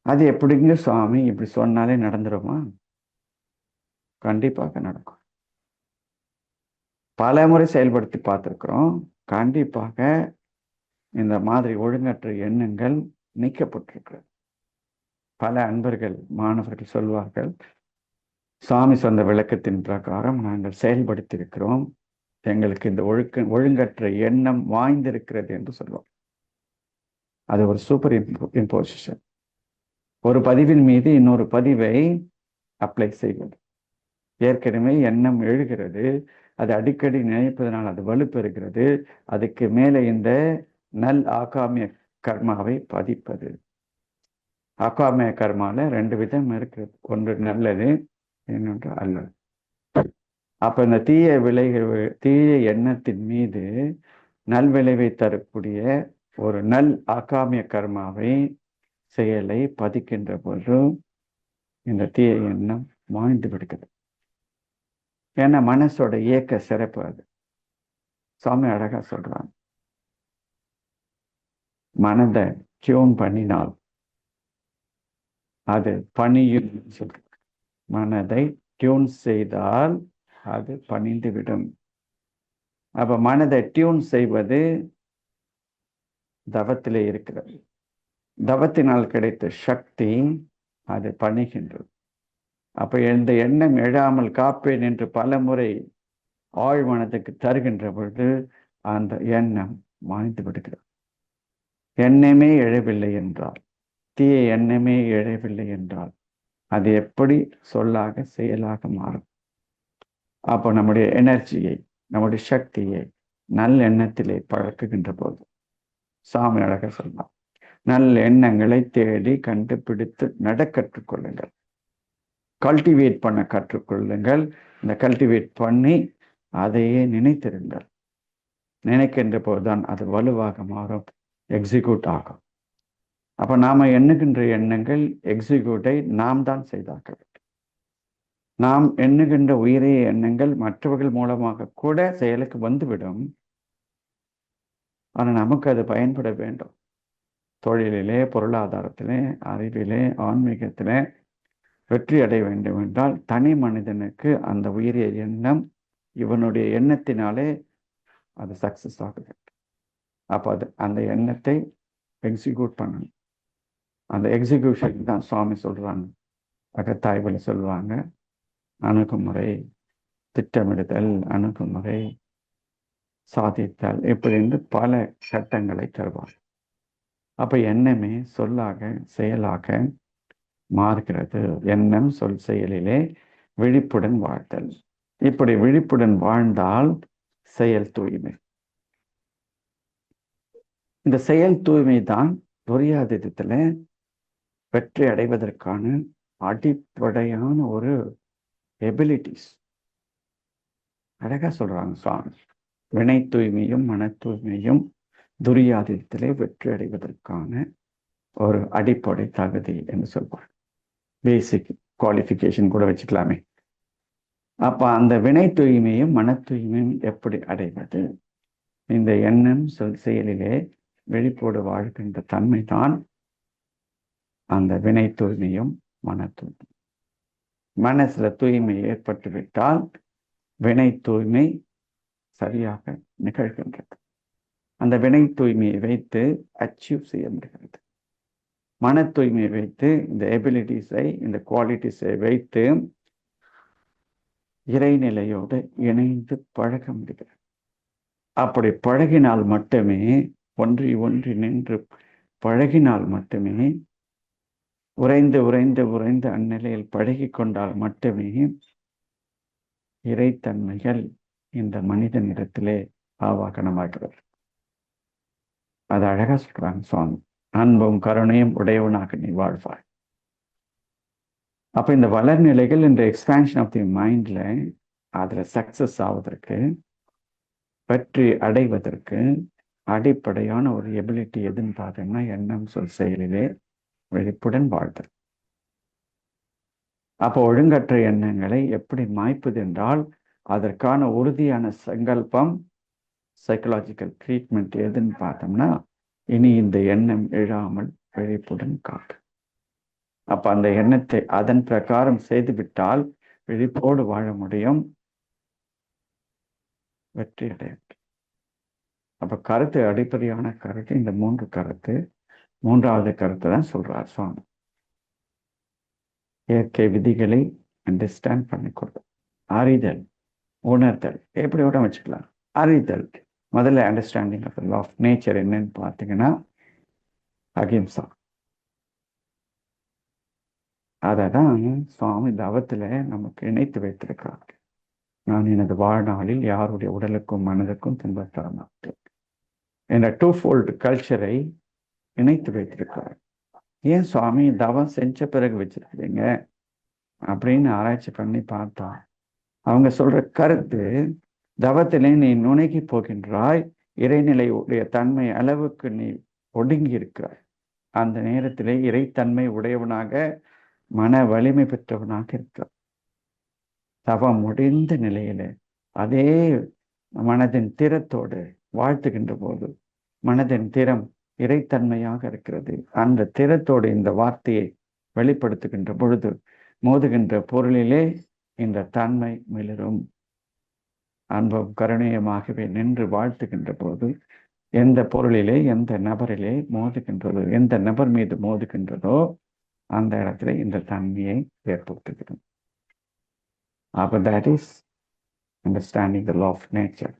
அது எப்படிங்க சுவாமி இப்படி சொன்னாலே நடந்துருமா? கண்டிப்பாக நடக்கும். பல முறை செயல்படுத்தி பார்த்திருக்கிறோம். கண்டிப்பாக இந்த மாதிரி ஒழுங்கற்ற எண்ணங்கள் நீக்கப்பட்டிருக்கிறது. பல அன்பர்கள் மாணவர்கள் சொல்வார்கள், சுவாமி சொந்த விளக்கத்தின் பிரகாரம் நாங்கள் செயல்படுத்தி இருக்கிறோம், எங்களுக்கு இந்த ஒழுங்கற்ற எண்ணம் வாய்ந்திருக்கிறது என்று சொல்லுவோம். அது ஒரு சூப்பர் இம்போசிஷன். ஒரு பதிவின் மீது இன்னொரு பதிவை அப்ளை செய்வது. ஏற்கனவே எண்ணம் எழுகிறது, அது அடிக்கடி நினைப்பதனால் அது வலுப்பெறுகிறது. அதுக்கு மேலே இந்த நல் ஆகாமிய கர்மாவை பதிப்பது. ஆகாமிய கர்மால 2 விதம் இருக்கிறது, ஒன்று நல்லது, இன்னொன்று அல்லது. அப்ப இந்த தீய எண்ணத்தின் மீது நல்விளைவை தரக்கூடிய ஒரு நல் ஆகாமிய கர்மாவை செயலை பதிக்கின்ற போது இந்த தீய எண்ணம் வாழ்ந்து விடுகிறது. ஏன்னா மனசோட இயக்க சிறப்பு அது. சுவாமி அழகா சொல்றாங்க, மனதை டியூன் பண்ணினால் அது பணியும் சொல்ற. மனதை டியூன் செய்தால் அது பணிந்து விடும். அப்ப மனதை டியூன் செய்வது தவத்திலே இருக்கிறது. தவத்தினால் கிடைத்த சக்தி அது பணிகின்றது. அப்ப இந்த எண்ணம் எழாமல் காப்பேன் என்று பல முறை ஆழ் மனதுக்கு தருகின்ற பொழுது அந்த எண்ணம் மாய்ந்து விடுகிறது. எண்ணமே எழவில்லை என்றால், தீய எண்ணமே எழவில்லை என்றால் அது எப்படி சொல்லாக செயலாக மாறும்? அப்போ நம்முடைய எனர்ஜியை, நம்முடைய சக்தியை நல்ல எண்ணத்திலே பழக்குகின்ற போது சாமி அழக சொல்லலாம், நல்ல எண்ணங்களை தேடி கண்டுபிடித்து நட கற்றுக்கொள்ளுங்கள், கல்டிவேட் பண்ண கற்றுக்கொள்ளுங்கள். இந்த கல்டிவேட் பண்ணி அதையே நினைத்திருங்கள். நினைக்கின்ற போதுதான் அது வலுவாக மாறும், எக்ஸிக்யூட் ஆகும். அப்ப நாம எண்ணுகின்ற எண்ணங்கள் எக்ஸிக்யூட்டை நாம் தான் செய்தாக வேண்டும். நாம் எண்ணுகின்ற உயிரிய எண்ணங்கள் மற்றவர்கள் மூலமாக கூட செயலுக்கு வந்துவிடும். ஆனால் நமக்கு அது பயன்பட வேண்டும். தொழிலிலே, பொருளாதாரத்திலே, அறிவிலே, ஆன்மீகத்திலே வெற்றி அடைய வேண்டும் என்றால் தனி மனிதனுக்கு அந்த உயிரிய எண்ணம் இவனுடைய எண்ணத்தினாலே அது சக்சஸ் ஆகுது. அப்போ அது அந்த எண்ணத்தை எக்ஸிக்யூட் பண்ணணும். அந்த எக்ஸிக்யூஷன் தான் சுவாமி சொல்றாங்க, அகத்தாய்வில் சொல்லுவாங்க, அணுகுமுறை, திட்டமிடுதல், அணுகுமுறை, சாதித்தல், இப்படி பல சட்டங்களை தருவார். அப்ப எண்ணமே சொல்லாக செயலாக மாறுகிறது. எண்ணம் சொல் செயலிலே விழிப்புடன் வாழ்தல். இப்படி விழிப்புடன் வாழ்ந்தால் செயல் தூய்மை. இந்த செயல் தூய்மை தான் துரியாதீதத்துல வெற்றி அடைவதற்கான அடிப்படையான ஒரு எபிலிட்டிஸ். அழகா சொல்றாங்க சுவாமி, வினை தூய்மையும் மன தூய்மையும் துரியாதீதத்திலே வெற்றி அடைவதற்கான ஒரு அடிப்படை தகுதி என்று சொல்வார். பேசிக் குவாலிஃபிகேஷன் கூட வச்சுக்கலாமே. அப்ப அந்த வினை தூய்மையும் மன தூய்மையும் எப்படி அடைவது? இந்த எண்ணம் சொல் செயலிலே வெளிப்போடு வாழ்கின்ற தன்மை தான் அந்த வினை தூய்மையும் மன தூய்மை. மனசுல தூய்மை ஏற்பட்டுவிட்டால் வினை தூய்மை சரியாக நிகழ்கின்றது. அந்த வினை தூய்மையை வைத்து அச்சீவ் செய்ய முடிகிறது. மன தூய்மையை வைத்து இந்த எபிலிட்டிஸை, இந்த குவாலிட்டிஸை வைத்து இறைநிலையோடு இணைந்து பழக முடிகிறது. அப்படி பழகினால் மட்டுமே, ஒன்றி ஒன்றி நின்று பழகினால் மட்டுமே, உறைந்து உறைந்து உறைந்து அந்நிலையில் பழகி கொண்டால் மட்டுமே இறைத்தன்மைகள் இந்த மனிதனிடத்திலே ஆவாகனமாகிறது. அது அழகா சொல்றாங்க சுவாமி. அன்பும் கருணையும் உடையவனாக நீ வாழ்வாய். அப்ப இந்த வளர்நிலைகள், இந்த எக்ஸ்பேன்ஷன் ஆஃப் தி மைண்ட்ல அதுல சக்சஸ் ஆவதற்கு, வெற்றி அடைவதற்கு அடிப்படையான ஒரு எபிலிட்டி எதுன்னு பார்த்தோம்னா எண்ணம் சொல் செயலிலே விழிப்புடன் வாழ்தல். அப்போ ஒழுங்கற்ற எண்ணங்களை எப்படி மாய்ப்பது என்றால் அதற்கான உறுதியான சங்கல்பம், சைக்கலாஜிக்கல் ட்ரீட்மெண்ட் எதுன்னு பார்த்தோம்னா இனி இந்த எண்ணம் எழாமல் விழிப்புடன் காட்டு. அப்ப அந்த எண்ணத்தை அதன் பிரகாரம் செய்துவிட்டால் விழிப்போடு வாழ முடியும், வெற்றி அடைய. அப்ப கருத்து, அடிப்படையான கருத்து இந்த 3 கருத்து. 3வது கருத்தை தான் சொல்றார் சுவாமி. இயற்கை விதிகளை அண்டர்ஸ்டாண்ட் பண்ணிக்கொள்ளும், அறிதல், உணர்தல், எப்படி விட வச்சுக்கலாம். அறிதல் முதல்ல, understanding of law of nature என்னன்னு பார்த்தீங்கன்னா அகிம்சா. அதை தான் சுவாமி தவத்தில் நமக்கு இணைத்து வைத்திருக்கிறார். நான் எனது வாழ்நாளில் யாருடைய உடலுக்கும் மனதுக்கும் துன்பம் தர மாட்டேன் என்ற 2-fold கல்ச்சரை இணைத்து வைத்திருக்கிறார். ஏன் சுவாமி தவம் செஞ்ச பிறகு வச்சிருக்கிறீங்க அப்படின்னு ஆராய்ச்சி பண்ணி பார்த்தா அவங்க சொல்ற கருத்து, தவத்திலே நீ நுணுகி போகின்றாய், இறைநிலை உடைய தன்மை அளவுக்கு நீ ஒடுங்கி இருக்கிறாய். அந்த நேரத்திலே இறைத்தன்மை உடையவனாக, மன வலிமை பெற்றவனாக இருக்கிறார். தவம் முடிந்த நிலையில அதே மனதின் திறத்தோடு வாழ்த்துகின்ற போது மனதின் திறம் இறைத்தன்மையாக இருக்கிறது. அந்த திறத்தோடு இந்த வார்த்தையை வெளிப்படுத்துகின்ற பொழுது மோதுகின்ற பொருளிலே இந்த தன்மை மிளரும். அன்பும் கருணையமாகவே நின்று வாழ்த்துகின்ற போது எந்த பொருளிலே, எந்த நபரிலே மோதுகின்றதோ, எந்த நபர் மீது மோதுகின்றதோ அந்த இடத்துல இந்த தன்மையை ஏற்படுத்துகிறது. அப்ப that is understanding the law of nature.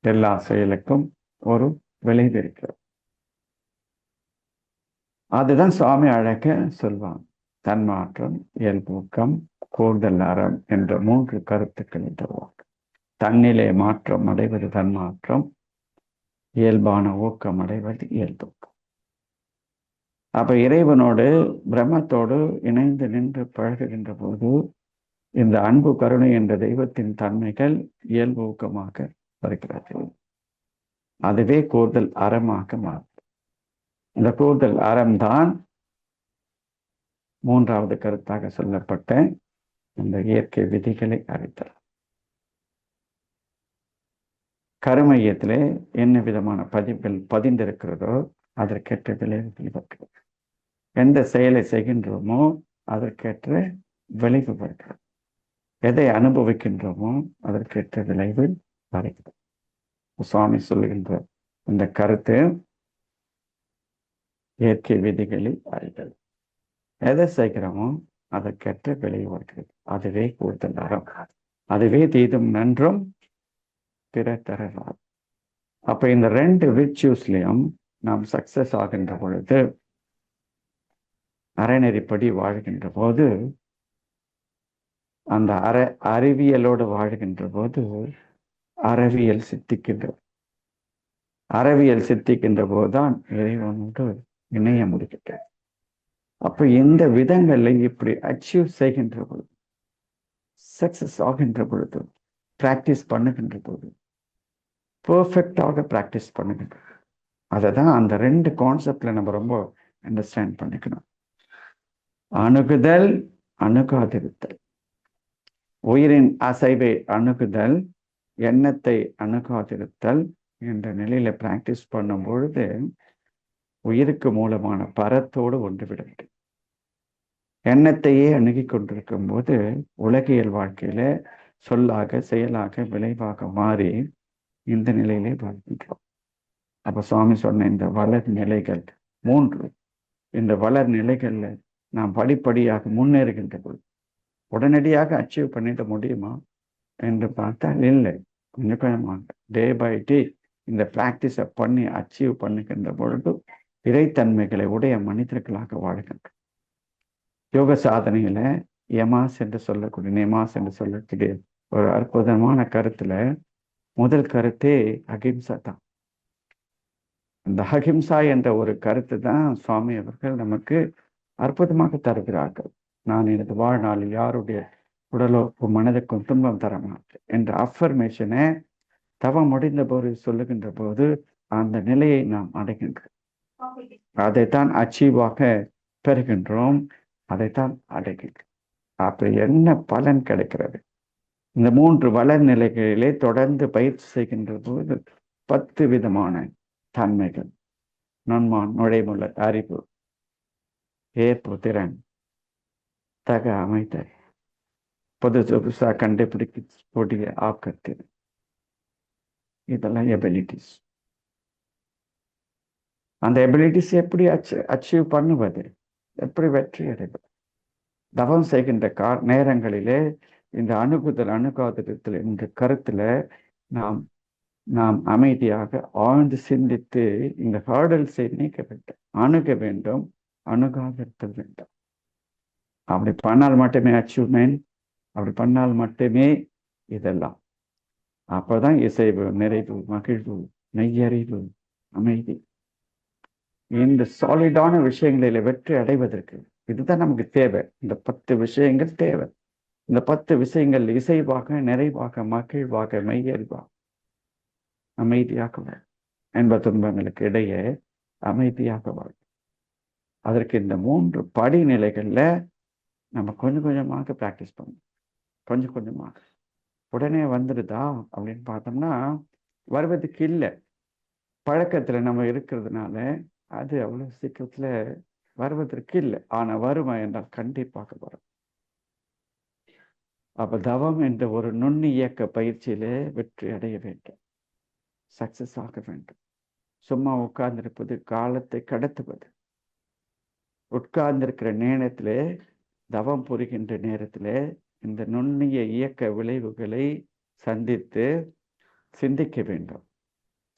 எல்லா செயலுக்கும் ஒரு விளைவு இருக்கிறது. அதுதான் சுவாமி அழக சொல்வாங்க. தன்மாற்றம், இயல்பூக்கம், கூடுதல் அறம் என்ற 3 கருத்துக்களை தருவாங்க. தன்னிலே மாற்றம் அடைவது தன்மாற்றம், இயல்பான ஊக்கம் அடைவது இயல்பூக்கம். அப்ப இறைவனோடு, பிரம்மத்தோடு இணைந்து நின்று பழகுகின்ற போது இந்த அன்பு கருணை என்ற தெய்வத்தின் தன்மைகள் இயல்பு ஊக்கமாக வருகிறது. அதுவே கூடுதல் அறமாக மாறும். இந்த கூடுதல் அறம்தான் 3வது கருத்தாக சொல்லப்பட்ட இந்த இயற்கை விதிகளை அறிதல். கருமையத்திலே என்ன விதமான பதிவுகள் பதிந்திருக்கிறதோ அதற்கேற்ற விளைவுகள் வருகிறது. எந்த செயலை செய்கின்றோமோ அதற்கேற்ற விளைவு வருகிறது. எதை அனுபவிக்கின்றோமோ அதற்கேற்ற விளைவு வருகிறது. சுவாமி சொல்லுகின்ற இந்த கருத்து இயற்கை விதிகளை அறிதல். எதை செய்கிறோமோ அதற்கேற்ற விளைவு வருகிறது. அதுவே கூடுதல் அறம். அதுவே தீதும் நன்றும் பிற தரலாம். அப்ப இந்த 2 விர்ச்சுஸ்லயும் நாம் சக்சஸ் ஆகின்ற பொழுது, அறநெறிப்படி வாழ்கின்ற போது, அந்த அறிவியலோடு வாழ்கின்ற போது அறவியல் சித்திக்கின்றது. அறவியல் சித்திக்கின்ற போதுதான் இறைவனோடு இணைய முடிகிறது. அப்ப எந்த விதங்களை இப்படி அச்சீவ் செய்கின்ற பொழுது, சக்சஸ் ஆகின்ற பொழுது, பிராக்டிஸ் பண்ணுகின்ற போது, பெர்ஃபெக்டாக பிராக்டிஸ் பண்ணுகின்ற, அதை தான் அந்த 2 கான்செப்ட்ல நம்ம ரொம்ப அண்டர்ஸ்டாண்ட் பண்ணிக்கணும். அணுகுதல், அணுகாதிருத்தல். உயிரின் அசைவை அணுகுதல், எண்ணத்தை அணுகாதிருத்தல் என்ற நிலையில பிராக்டிஸ் பண்ணும் பொழுது உயிருக்கு மூலமான பரத்தோடு ஒன்றுவிட வேண்டும். எண்ணத்தையே அணுகி கொண்டிருக்கும் போது உலகியல் வாழ்க்கையில சொல்லாக, செயலாக, விளைவாக மாறி இந்த நிலையிலே வாழ்கின்றோம். அப்ப சுவாமி சொன்ன இந்த வளர் நிலைகள் 3, இந்த வளர் நிலைகள்ல நாம் படிப்படியாக முன்னேறுகின்ற பொழுது உடனடியாக அச்சீவ் பண்ணிட முடியுமா என்று பார்த்தால் இல்லை. கொஞ்சம் கொஞ்சமாக டே பை டே இந்த பிராக்டிஸை பண்ணி அச்சீவ் பண்ணுகின்ற பொழுது இறைத்தன்மைகளை உடைய மனிதர்களாக வாழ்கின்றோம். யோக சாதனையில யமாஸ் என்று சொல்லக்கூடிய, நேமாஸ் என்று சொல்லக்கூடிய ஒரு அற்புதமான கருத்துல முதல் கருத்தே அகிம்சா தான். இந்த அஹிம்சா என்ற ஒரு கருத்து தான் சுவாமி அவர்கள் நமக்கு அற்புதமாக தருகிறார்கள். நான் எனது வாழ்நாளில் யாருடைய உடலுக்கும் மனதுக்கும் துன்பம் தர மாட்டேன் என்ற அஃபர்மேஷனை தவம் முடிந்த போது சொல்லுகின்ற போது அந்த நிலையை நாம் அடைகின்றோம். அதைத்தான் அச்சீவாக பெறுகின்றோம், அதைத்தான் அடைகின்றோம். அப்படி என்ன பலன் கிடைக்கிறது? இந்த 3 வளர்நிலைகளிலே தொடர்ந்து பயிற்சி செய்கின்ற போது 10 விதமான தன்மைகள், நுண்மான், நுழைமுள்ள அறிவு, ஏற்பு திறன், தக அமைத்தல், புதுசா கண்டுபிடிக்கக்கூடிய ஆக்கத்தில், இதெல்லாம் எபிலிட்டிஸ். அந்த எபிலிட்டிஸ் எப்படி அச்சீவ் பண்ணுவது, எப்படி வெற்றி அடைவது? தவம் செய்கின்ற நேரங்களிலே இந்த அணுகாதத்தில் என்ற கருத்துல நாம் அமைதியாக ஆழ்ந்து சிந்தித்து இந்த ஹார்டல்ஸை நீக்க வேண்டும், அணுக வேண்டும், அணுகாதிருத்தல் வேண்டும். அப்படி பண்ணால் மட்டுமே அச்சீவ்மெண்ட், அப்படி பண்ணால் மட்டுமே இதெல்லாம். அப்போதான் இசைவு, நிறைவு, மகிழ்வு, மெய்யறிவு, அமைதி, இந்த சாலிடான விஷயங்களில வெற்றி அடைவதற்கு இதுதான் நமக்கு தேவை. இந்த 10 விஷயங்கள் தேவை. இந்த 10 விஷயங்கள் இசைவாக, நிறைவாக, மகிழ்வாக, மெய்யறிவாக, அமைதியாக என்ப துன்பங்களுக்கு இடையே அமைதியாக வாழ். அதற்கு இந்த 3 படிநிலைகள்ல நம்ம கொஞ்சம் கொஞ்சமாக பிராக்டிஸ் பண்ணணும். கொஞ்சம் கொஞ்சமாக. உடனே வந்துடுதா அப்படின்னு பார்த்தோம்னா வருவதுக்கு இல்லை. பழக்கத்துல நம்ம இருக்கிறதுனால அது அவ்வளவு சீக்கிரத்துல வருவதற்கு இல்லை. ஆனா வருமா என்றால் கண்டிப்பாக வரும். அப்ப தவம் என்ற ஒரு நுண்ணி இயக்க பயிற்சியிலே வெற்றி அடைய வேண்டும், சக்சஸ் ஆக வேண்டும். சும்மா உட்கார்ந்திருப்பது காலத்தை கடத்துவது. உட்கார்ந்திருக்கிற நேரத்திலே, தவம் புரிகின்ற நேரத்திலே இந்த நுண்ணிய இயக்க விளைவுகளை சந்தித்து சிந்திக்க வேண்டும்,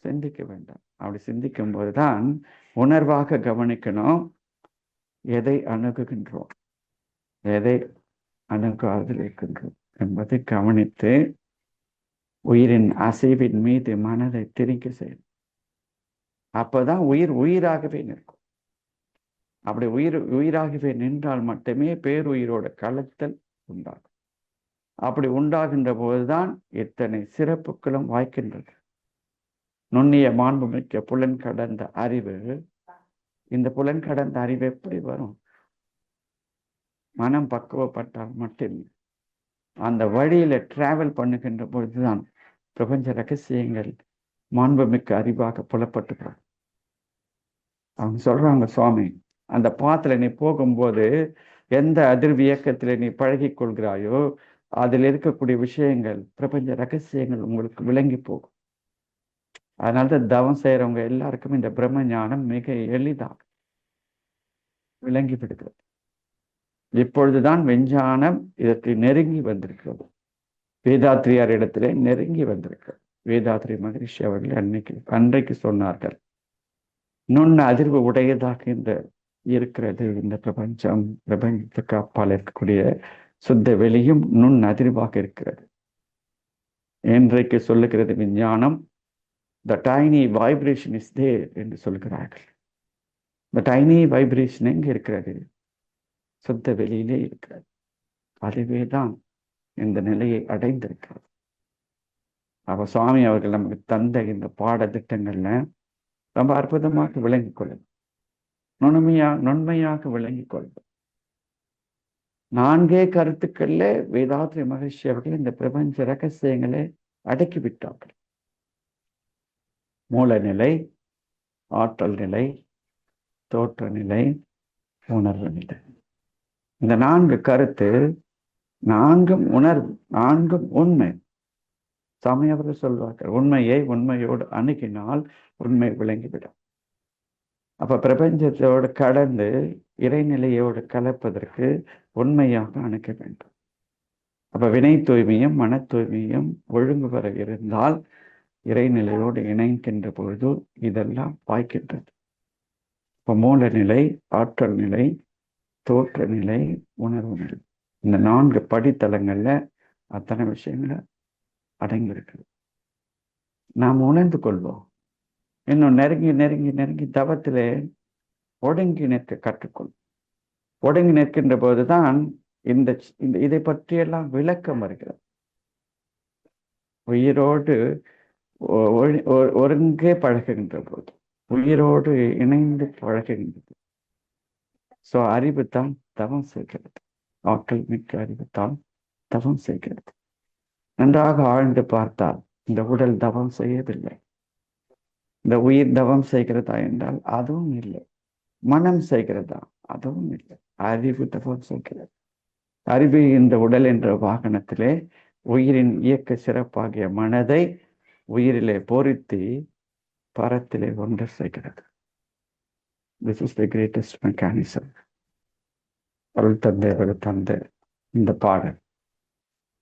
சிந்திக்க வேண்டும். அப்படி சிந்திக்கும் போதுதான் உணர்வாக கவனிக்கணும், எதை அணுகுகின்றோம், எதை அணுகாதிருக்கின்றோம் என்பதை கவனித்து உயிரின் அசைவின் மீது மனதை திரிக்க செய்யணும். அப்பதான் உயிர் உயிராகவே நிற்கும். அப்படி உயிராகவே நின்றால் மட்டுமே பேருயிரோட கலத்தல் உண்டாகும். அப்படி உண்டாகின்ற போதுதான் இத்தனை சிறப்புகளும் வாய்க்கின்றது. நுண்ணிய மாண்புமிக்க புலன் கடந்த அறிவு. இந்த புலன் கடந்த அறிவு எப்படி வரும்? மனம் பக்குவப்பட்டால் மட்டுமே. அந்த வழியில டிராவல் பண்ணுகின்ற பொழுதுதான் பிரபஞ்ச ரகசியங்கள் மாண்புமிக்க அறிவாக புலப்பட்டுக்கிறார். அவங்க சொல்றாங்க, சுவாமி, அந்த பாத்துல நீ போகும்போது எந்த அதிர்வு இயக்கத்துல நீ பழகி கொள்கிறாயோ அதில் இருக்கக்கூடிய விஷயங்கள், பிரபஞ்ச ரகசியங்கள் உங்களுக்கு விளங்கி போகும். அதனால்தான் தவம் செய்யறவங்க எல்லாருக்கும் இந்த பிரம்ம ஞானம் மிக எளிதாக விளங்கி விடுகிறது. இப்பொழுதுதான் விஞ்ஞானம் இதற்கு நெருங்கி வந்திருக்கிறது. வேதாத்ரியார் இடத்திலே நெருங்கி வந்திருக்கிறது. வேதாத்ரி மகரிஷி அவர்கள் அன்றைக்கு சொன்னார்கள், நுண்ண அதிர்வு உடையதாக இந்த இருக்கிறது இந்த பிரபஞ்சம். பிரபஞ்சத்துக்கு அப்பால் இருக்கக்கூடிய சுத்த வெளியும் நுண் அதிர்வாக இருக்கிறது. இன்றைக்கு சொல்லுகிறது விஞ்ஞானம், the tiny vibration is there என்று சொல்கிறார்கள். the tiny vibration எங்க இருக்கிறது? சுத்த வெளியிலே இருக்கிறது. அதுவே தான் இந்த நிலையை அடைந்திருக்கிறது. அப்ப சுவாமி அவர்கள் நமக்கு தந்த இந்த பாடத்திட்டங்கள்ல ரொம்ப அற்புதமாக விளங்கிக் கொள்ளும், நுண்மையாக விளங்கிக் கொள்ளும். 4 கருத்துக்கள்ல வேதாத்ரி மகரிஷி அவர்கள் இந்த பிரபஞ்ச ரகசியங்களை அடக்கிவிட்டார்கள். மூலநிலை, ஆற்றல் நிலை, தோற்ற நிலை, உணர்வு நிலை. இந்த 4 கருத்து, 4 உணர்வு, 4 உண்மை. சாமி அவர்கள் சொல்வார்கள், உண்மையை உண்மையோடு அணுகினால் உண்மை விளங்கிவிடும். அப்ப பிரபஞ்சத்தோடு கடந்து இறைநிலையோடு கலப்பதற்கு உண்மையாக அணுக வேண்டும். அப்ப வினை தூய்மையும் மன தூய்மையும் ஒழுங்கு பெற இருந்தால் இறைநிலையோடு இணைக்கின்ற பொழுது இதெல்லாம் வாய்க்கின்றது. இப்போ மூலநிலை, ஆற்றல் நிலை, தோற்ற நிலை, உணர்வு நிலை, இந்த 4 படித்தளங்கள்ல அத்தனை விஷயங்களை அடங்கியிருக்கிறது. நாம் உணர்ந்து கொள்வோம், இன்னும் நெருங்கி நெருங்கி நெருங்கி தவத்திலே ஒடுங்கி நிற்க கற்றுக்கொள். ஒடுங்கி நிற்கின்ற போதுதான் இந்த இதை பற்றியெல்லாம் விளக்கம் வருகிறது. உயிரோடு ஒருங்கே பழகுகின்ற போது, உயிரோடு இணைந்து பழகுகின்றது. சோ அறிவு தான் தவம் செய்கிறது. ஆற்றல் மிக்க அறிவு தான் தவம் செய்கிறது. நன்றாக ஆழ்ந்து பார்த்தால் இந்த உடல் தவம் செய்யவில்லை. இந்த உயிர் தவம் செய்கிறதா என்றால் அதுவும் இல்லை. மனம் செய்கிறதா? அதுவும் இல்லை. அறிவு தவம் செய்கிறது. அறிவு இந்த உடல் என்ற வாகனத்திலே உயிரின் இயக்க சிறப்பாகிய மனதை உயிரிலே பொருத்தி பரத்திலே ஒன்று செய்கிறது. This is the greatest mechanism. அருள் தந்தை தந்த இந்த பாடல்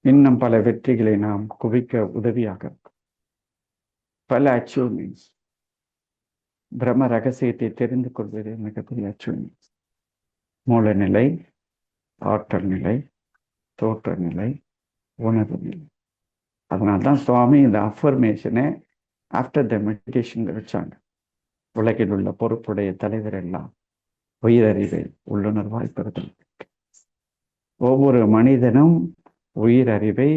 இன்னும் பல வெற்றிகளை நாம் குவிக்க உதவியாக பல அச்சீவ்மெண்ட்ஸ். பிரம்ம ரகசியத்தை தெரிந்து கொள்வது மிகப்பெரிய அச்சீவ்மெண்ட்ஸ். மூலநிலை, ஆற்றல் நிலை, தோற்ற நிலை, உணர்வு நிலை. அதனால்தான் சுவாமி இந்த அஃபர்மேஷனை ஆஃப்டர் த மெடிடேஷன் வச்சாங்க. உலகில் உள்ள பொறுப்புடைய தலைவர் எல்லாம் உயிரறிவை உள்ளுணர்வாய் பெறுதல். ஒவ்வொரு மனிதனும் உயிரறிவை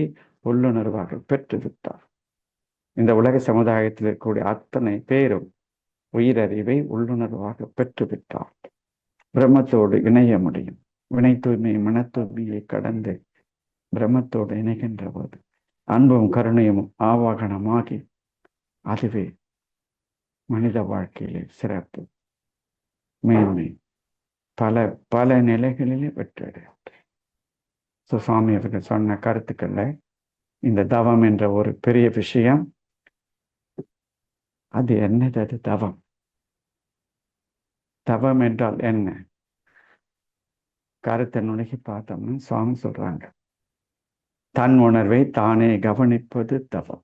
உள்ளுணர்வாக பெற்றுவிட்டார். இந்த உலக சமுதாயத்தில் இருக்கக்கூடிய அத்தனை பேரும் உயிரறிவை உள்ளுணர்வாக பெற்றுவிட்டார். பிரம்மத்தோடு இணைய முடியும். வினை தூய்மை மன தூய்மையை கடந்து பிரம்மத்தோடு இணைகின்ற போது அன்பும் கருணையும் ஆவாகனமாகி அதுவே மனித வாழ்க்கையிலே சிறப்பு, மேன்மை, பல பல நிலைகளிலே வெற்றியடையும். சுவாமி அவர்கள் சொன்ன கருத்துக்கள்ல இந்த தவம் என்ற ஒரு பெரிய விஷயம். அது என்னது? அது தவம். தவம் என்றால் என்ன? கருத்தை நுணுகி பார்த்தோம்னு சுவாமி சொல்றாங்க, தன் உணர்வை தானே கவனிப்பது தவம்.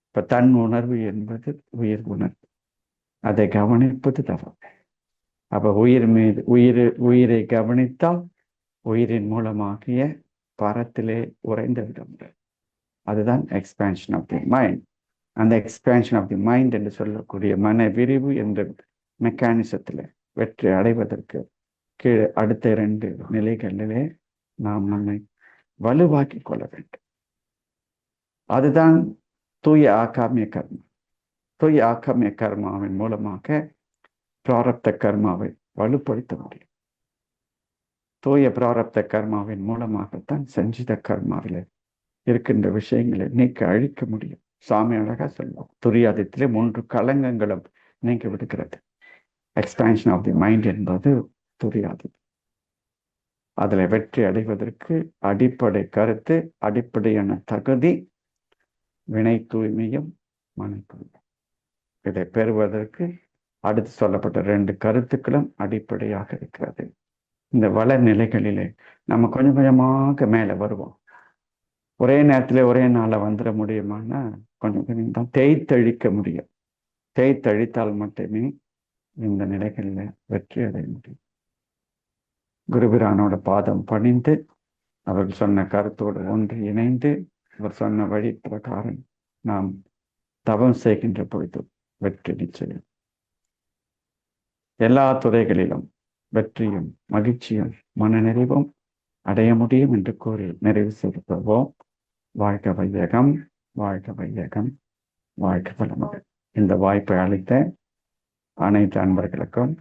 இப்ப தன் உணர்வு என்பது உயிர் உணர்வு, அதை கவனிப்பது தவம். அப்ப உயிர் மீது உயிரை கவனித்தால் உயிரின் மூலமாகிய பரத்திலே உறைந்து விட முடியும். அதுதான் எக்ஸ்பேன்ஷன் ஆஃப் தி மைண்ட். அந்த எக்ஸ்பேன்ஷன் ஆஃப் தி மைண்ட் என்று சொல்லக்கூடிய மன விரிவு என்ற மெக்கானிசத்தில் வெற்றி அடைவதற்கு கீழே அடுத்த 2 நிலைகளிலே நாம் நம்மை வலுவாக்கி கொள்ள வேண்டும். அதுதான் தூய ஆகாமிய கர்மா. தூய ஆகாமிய கர்மாவின் மூலமாக பிராரப்த கர்மாவை வலுப்படுத்த முடியும். தூய பிராரப்த கர்மாவின் மூலமாகத்தான் சஞ்சித கர்மாவில் இருக்கின்ற விஷயங்களை நீக்க அழிக்க முடியும். சாமி அழகா சொல்லுவோம், துரியாதத்திலே 3 களங்கங்களும் நீங்க விடுகிறது. எக்ஸ்பான்ஷன் ஆஃப் தி மைண்ட் என்பது துரியாதி. அதுல வெற்றி அடைவதற்கு அடிப்படை கருத்து, அடிப்படையான தகுதி வினை தூய்மையும் மன தூய்மை. இதை பெறுவதற்கு அடுத்து சொல்லப்பட்ட 2 கருத்துக்களும் அடிப்படையாக இருக்கிறது. இந்த வள நிலைகளிலே நம்ம கொஞ்சம் கொஞ்சமாக மேலே வருவோம். ஒரே நேரத்தில் ஒரே நாள வந்துட முடியுமான்னா கொஞ்சம் கொஞ்சம் தான் தேய்த்தழிக்க முடியும். தேய்த்தழித்தால் மட்டுமே இந்த நிலைகளில் வெற்றி அடைய முடியும். குருபிரானோட பாதம் பணிந்து அவர்கள் சொன்ன கருத்தோடு ஒன்று இணைந்து அவர் சொன்ன வழி பிரகாரம் நாம் தவம் செய்கின்ற பொழுது வெற்றி நிச்சயம். எல்லா துறைகளிலும் வெற்றியும் மகிழ்ச்சியும் மனநிறைவும் அடைய முடியும் என்று கூறி நிறைவு செய்வோம். வாழ்க வையகம், வாழ்க வையகம், வாழ்க வளமுடன். இந்த வாய்ப்பை அளித்த அனைத்து அன்பர்களுக்கும்,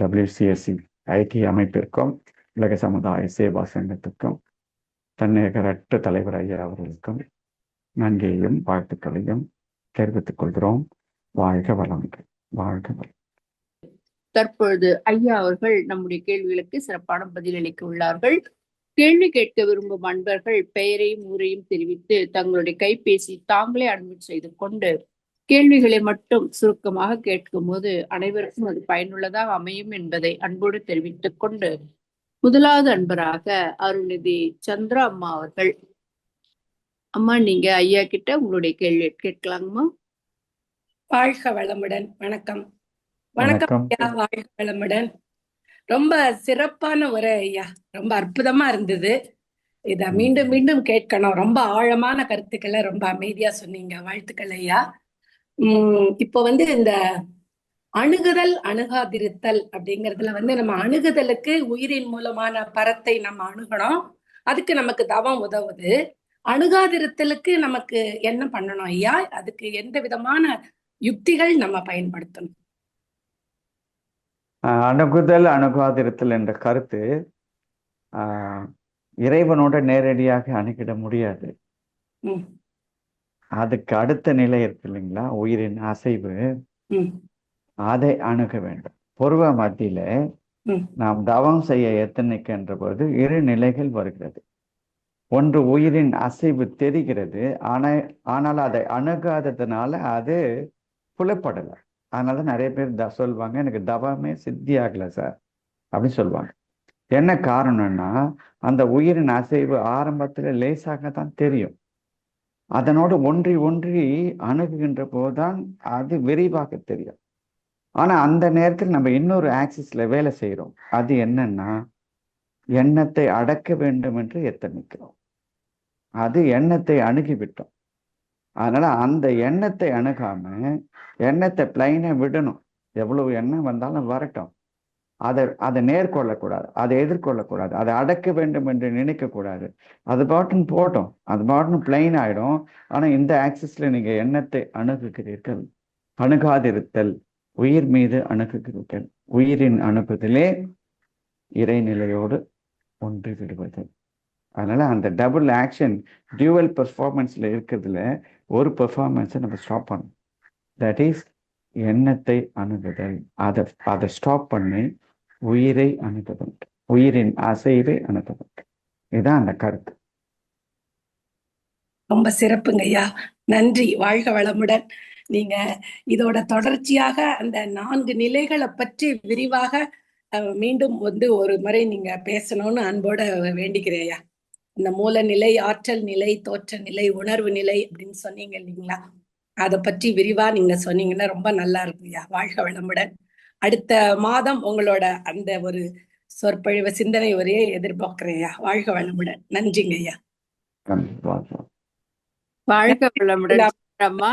WCSC ஐடி அமைப்பிற்கும், உலக சமுதாய சேவா சங்கத்துக்கும், தன்னிகரற்ற தலைவர் ஐயா அவர்களுக்கும் நன்றியையும் வாழ்த்துக்களையும் தெரிவித்துக் கொள்கிறோம். வாழ்க வளமுடன், வாழ்க வளம். தற்பொழுது ஐயா அவர்கள் நம்முடைய கேள்விகளுக்கு சிறப்பான பதிலளிக்க உள்ளார்கள். கேள்வி கேட்க விரும்பும் அன்பர்கள் பெயரையும் ஊரையும் தெரிவித்து தங்களுடைய கைபேசி தாங்களே அட்மிட் செய்து கொண்டு கேள்விகளை மட்டும் சுருக்கமாக கேட்கும் போது அனைவருக்கும் அது பயனுள்ளதாக அமையும் என்பதை அன்போடு தெரிவித்துக் கொண்டு முதலாவது அன்பராக அருள்நிதி சந்திரா அம்மா அவர்கள். அம்மா, நீங்க ஐயா கிட்ட உங்களுடைய கேள்வி கேட்கலாங்கம்மா. வாழ்க வளமுடன். வணக்கம். வணக்கம் ஐயா. வாழ்க வளமுடன். ரொம்ப சிறப்பான ஒரு ஐயா, ரொம்ப அற்புதமா இருந்தது. இத மீண்டும் மீண்டும் கேட்கணும். ரொம்ப ஆழமான கருத்துக்களை ரொம்ப அமைதியா சொன்னீங்க. வாழ்த்துக்கள் ஐயா. இப்போ இந்த அணுகுதல் அணுகாதிருத்தல் அப்படிங்கறதுல நம்ம அணுகுதலுக்கு உயிரின் மூலமான பரத்தை நம்ம அணுகணும். அதுக்கு நமக்கு தவம் உதவுது. அணுகாதிருத்தலுக்கு நமக்கு என்ன பண்ணணும் ஐயா? அதுக்கு எந்த விதமான யுக்திகள் நம்ம பயன்படுத்தணும்? அணுகுதல் அணுகாதிருத்தல் என்ற கருத்து இறைவனோட நேரடியாக அணுகிட முடியாது. அதுக்கு அடுத்த நிலை இருக்கு இல்லைங்களா, உயிரின் அசைவு, அதை அணுக வேண்டும். பூர்வ மத்தியில நாம் தவம் செய்ய எத்தனைக்கின்ற போது இரு நிலைகள் வருகிறது. ஒன்று, உயிரின் அசைவு தெரிகிறது, ஆனால் அதை அணுகாததுனால அது புலப்படலை. அதனால நிறைய பேர் சொல்லுவாங்க, எனக்கு தவமே சித்தி ஆகல சார் அப்படின்னு சொல்லுவாங்க. என்ன காரணம்னா, அந்த உயிரின் அசைவு ஆரம்பத்துல லேசாகத்தான் தெரியும். அதனோடு ஒன்றி ஒன்றி அணுகுகின்ற போதுதான் அது விரிவாக தெரியும். ஆனா அந்த நேரத்தில் நம்ம இன்னொரு ஆக்சிஸ்ல வேலை செய்யறோம். அது என்னன்னா, எண்ணத்தை அடக்க வேண்டும் என்று எத்தனிக்கிறோம். அது எண்ணத்தை அணுகிவிட்டோம். அதனால அந்த எண்ணத்தை அணுகாம எண்ணத்தை பிளைனா விடணும். எவ்வளவு எண்ணம் வந்தாலும் வரட்டும், அதை நேர்கொள்ளக்கூடாது, அதை எதிர்கொள்ளக்கூடாது, அதை அடக்க வேண்டும் என்று நினைக்க கூடாது. அது பாட்டுன்னு போட்டோம், அது பாட்டுன்னு பிளைன் ஆயிடும். ஆனா இந்த ஆக்சிஸ்ல நீங்க எண்ணத்தை அணுகுகிறீர்கள். அணுகாதிருத்தல், உயிர் மீது அணுகுகிறீர்கள். உயிரின் அணுகுதலே இறைநிலையோடு ஒன்று விடுவது. அதனால அந்த டபுள் ஆக்ஷன், டியூவல் பெர்ஃபார்மன்ஸ்ல இருக்கிறதுல ஒரு பெர்ஃபார்மன்ஸை நம்ம ஸ்டாப் பண்ணணும். தட் இஸ் எண்ணத்தை அணுகுதல். அதை ஸ்டாப் பண்ணி உயிரை அணுகுதல், உயிரின் அசைவை அணுகுதல். இதுதான் அந்த கருத்து. ரொம்ப சிறப்புங்க ஐயா, நன்றி. வாழ்க வளமுடன். நீங்க இதோட தொடர்ச்சியாக அந்த 4 நிலைகளை பற்றி விரிவாக மீண்டும் ஒரு முறை நீங்க பேசணும்னு அன்போட வேண்டிக்கிறேன் ஐயா. இந்த மூல நிலை, ஆற்றல் நிலை, தோற்ற நிலை, உணர்வு நிலை அப்படின்னு சொன்னீங்க இல்லைங்களா, அதை பற்றி விரிவா நீங்க சொன்னீங்கன்னா ரொம்ப நல்லா இருக்கும் ஐயா. வாழ்க வளமுடன். அடுத்த மாதம் உங்களோட அந்த ஒரு சொற்பொழிவு சிந்தனை உரையை எதிர்பார்க்கிறேன் ஐயா. வாழ்க வளமுடன். நன்றிங்க ஐயா. வாழ்க வளமுடன் அம்மா.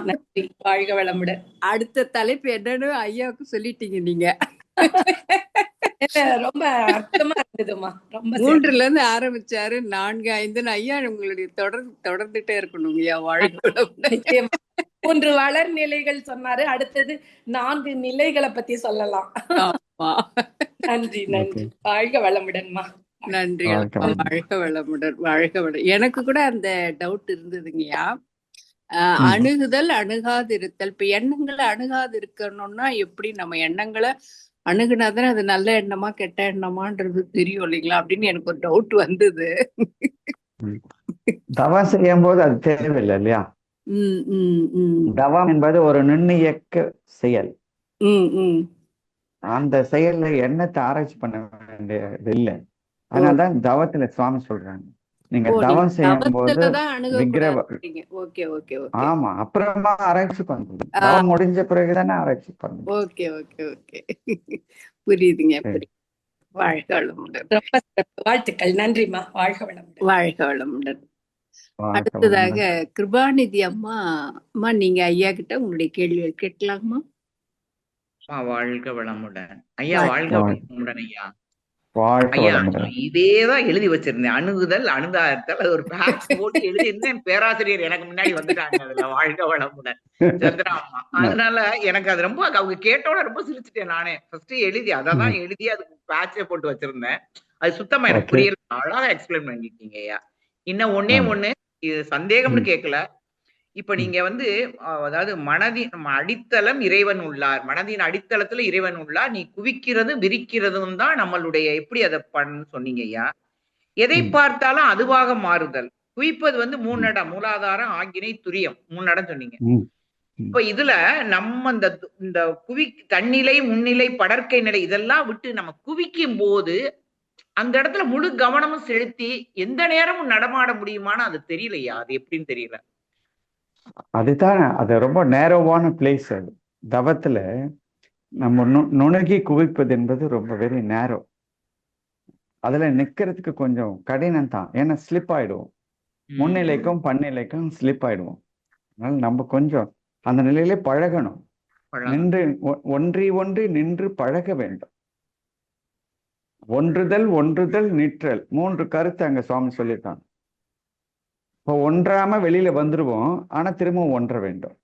நன்றி. வாழ்க வளமுடன். அடுத்த தலைப்பு என்னன்னு ஐயாவுக்கு சொல்லிட்டீங்க நீங்க. ரொம்ப அர்த்தமா இருந்ததுமா. ரொம்ப 3ல இருந்து ஆரம்பிச்சாரு, 4, 5 ஐயா உங்களுடைய தொடர்ந்துட்டே இருக்கணும் ஐயா. வாழ்க வளமுடன். 3 வளர் நிலைகள் சொன்னாரு, அடுத்தது 4 நிலைகளை பத்தி சொல்லலாம். நன்றி நன்றி. வாழ்க வளமுடன்மா. நன்றி. வாழ்க வளமுடன். வாழ்க வளம். எனக்கு கூட அந்த டவுட் இருந்ததுங்கய்யா. அணுகுதல் அணுகாது இருத்தல். இப்ப எண்ணங்களை அணுகாது இருக்கணும்னா எப்படி நம்ம எண்ணங்களை அணுகுனாதானே அது நல்ல எண்ணமா கெட்ட எண்ணமான்றது தெரியும் இல்லைங்களா அப்படின்னு எனக்கு ஒரு டவுட் வந்தது. தவம் செய்யும் போது அது தேவையில்லை இல்லையா? தவம் என்பது ஒரு நுண்ணியக்க செயல். அந்த செயல்ல எண்ணத்தை ஆராய்ச்சி பண்ண வேண்டியது இல்லை. அதனாலதான் தவத்துல சுவாமி சொல்றாங்க, நீங்க தவம் செய்யும் போது ஆமா அப்புறமா ஆராய்ச்சி பண்ணுங்க. தவம் முடிஞ்ச பிறகுதானே ஆராய்ச்சி பண்ணுங்க. ஓகே ஓகே ஓகே, புரியுதுங்க. வாழ்க வளமுடன். ரொம்ப வாழ்த்துக்கள். நன்றிமா. வாழ்க வளமுடன். வாழ்க வளமுடன். அடுத்ததாக கிருபாநிதி அம்மா. அம்மா நீங்க ஐயா கிட்ட உங்களுடைய கேள்விகள் கேட்கலாமா? வாழ்க வளமுடன் ஐயா. வாழ்க வளமுடன் ஐயா. ஐயா இதேதான் எழுதி வச்சிருந்தேன், அணுகுதல் அணுகாதல். அது ஒரு பேக்ஸ் போட்டு எழுதி இருந்தேன். பேராசிரியர் எனக்கு முன்னாடி வந்துட்டாங்க அதுல. வாழ்க வளமுடன் சந்திரா அம்மா. அதனால எனக்கு அது ரொம்ப, அவங்க கேட்டோட ரொம்ப சிரிச்சுட்டேன் நானே. ஃபர்ஸ்ட் எழுதி அதான் எழுதி அதுக்கு பேட்சே போட்டு வச்சிருந்தேன். அது சுத்தமா எனக்கு புரியல. அழகா எக்ஸ்பிளைன் பண்ணிட்டீங்க ஐயா. இன்னும் ஒண்ணு இது சந்தேகம்னு கேட்கல. இப்ப நீங்க அதாவது மனதின் அடித்தளம் இறைவன் உள்ளார், மனதின் அடித்தளத்துல இறைவன் உள்ளார், நீ குவிக்கிறது விரிக்கிறதும் தான் நம்மளுடைய எப்படி அதை பண்ணு சொன்னீங்க ஐயா. எதை பார்த்தாலும் அதுவாக மாறுதல். குவிப்பது 3 இடம், மூலாதாரம், ஆக்கினை, துரியம், 3 இடம் சொன்னீங்க. இப்ப இதுல நம்ம இந்த தன்னிலை, முன்னிலை, படற்கை நிலை இதெல்லாம் விட்டு நம்ம குவிக்கும் போது அந்த இடத்துல முழு கவனமும் செலுத்தி எந்த நேரமும் நடமாட முடியுமான்னு அது தெரியலையா. அது எப்படின்னு தெரியல. அதுதான், அது ரொம்ப நேரோவான பிளேஸ். அது தவத்துல நம்ம நுணுகி குவிப்பது என்பது ரொம்ப வெரி நேரோ. அதுல நிக்கிறதுக்கு கொஞ்சம் கடினம் தான். ஏன்னா ஸ்லிப் ஆயிடுவோம், முன்னிலைக்கும் பன்னிலைக்கும் ஸ்லிப் ஆயிடுவோம். அதனால நம்ம கொஞ்சம் அந்த நிலையிலே பழகணும். பழகணும். நின்று ஒன்றி ஒன்றி நின்று பழக வேண்டும். ஒன்றுதல் ஒன்றுதல் நிற்றல் 3 கருத்து அங்க சுவாமி சொல்லியிருக்காங்க. இப்போ ஒன்றாம வெளியில வந்துருவோம், ஆனா திரும்பவும் ஒன்ற வேண்டும்.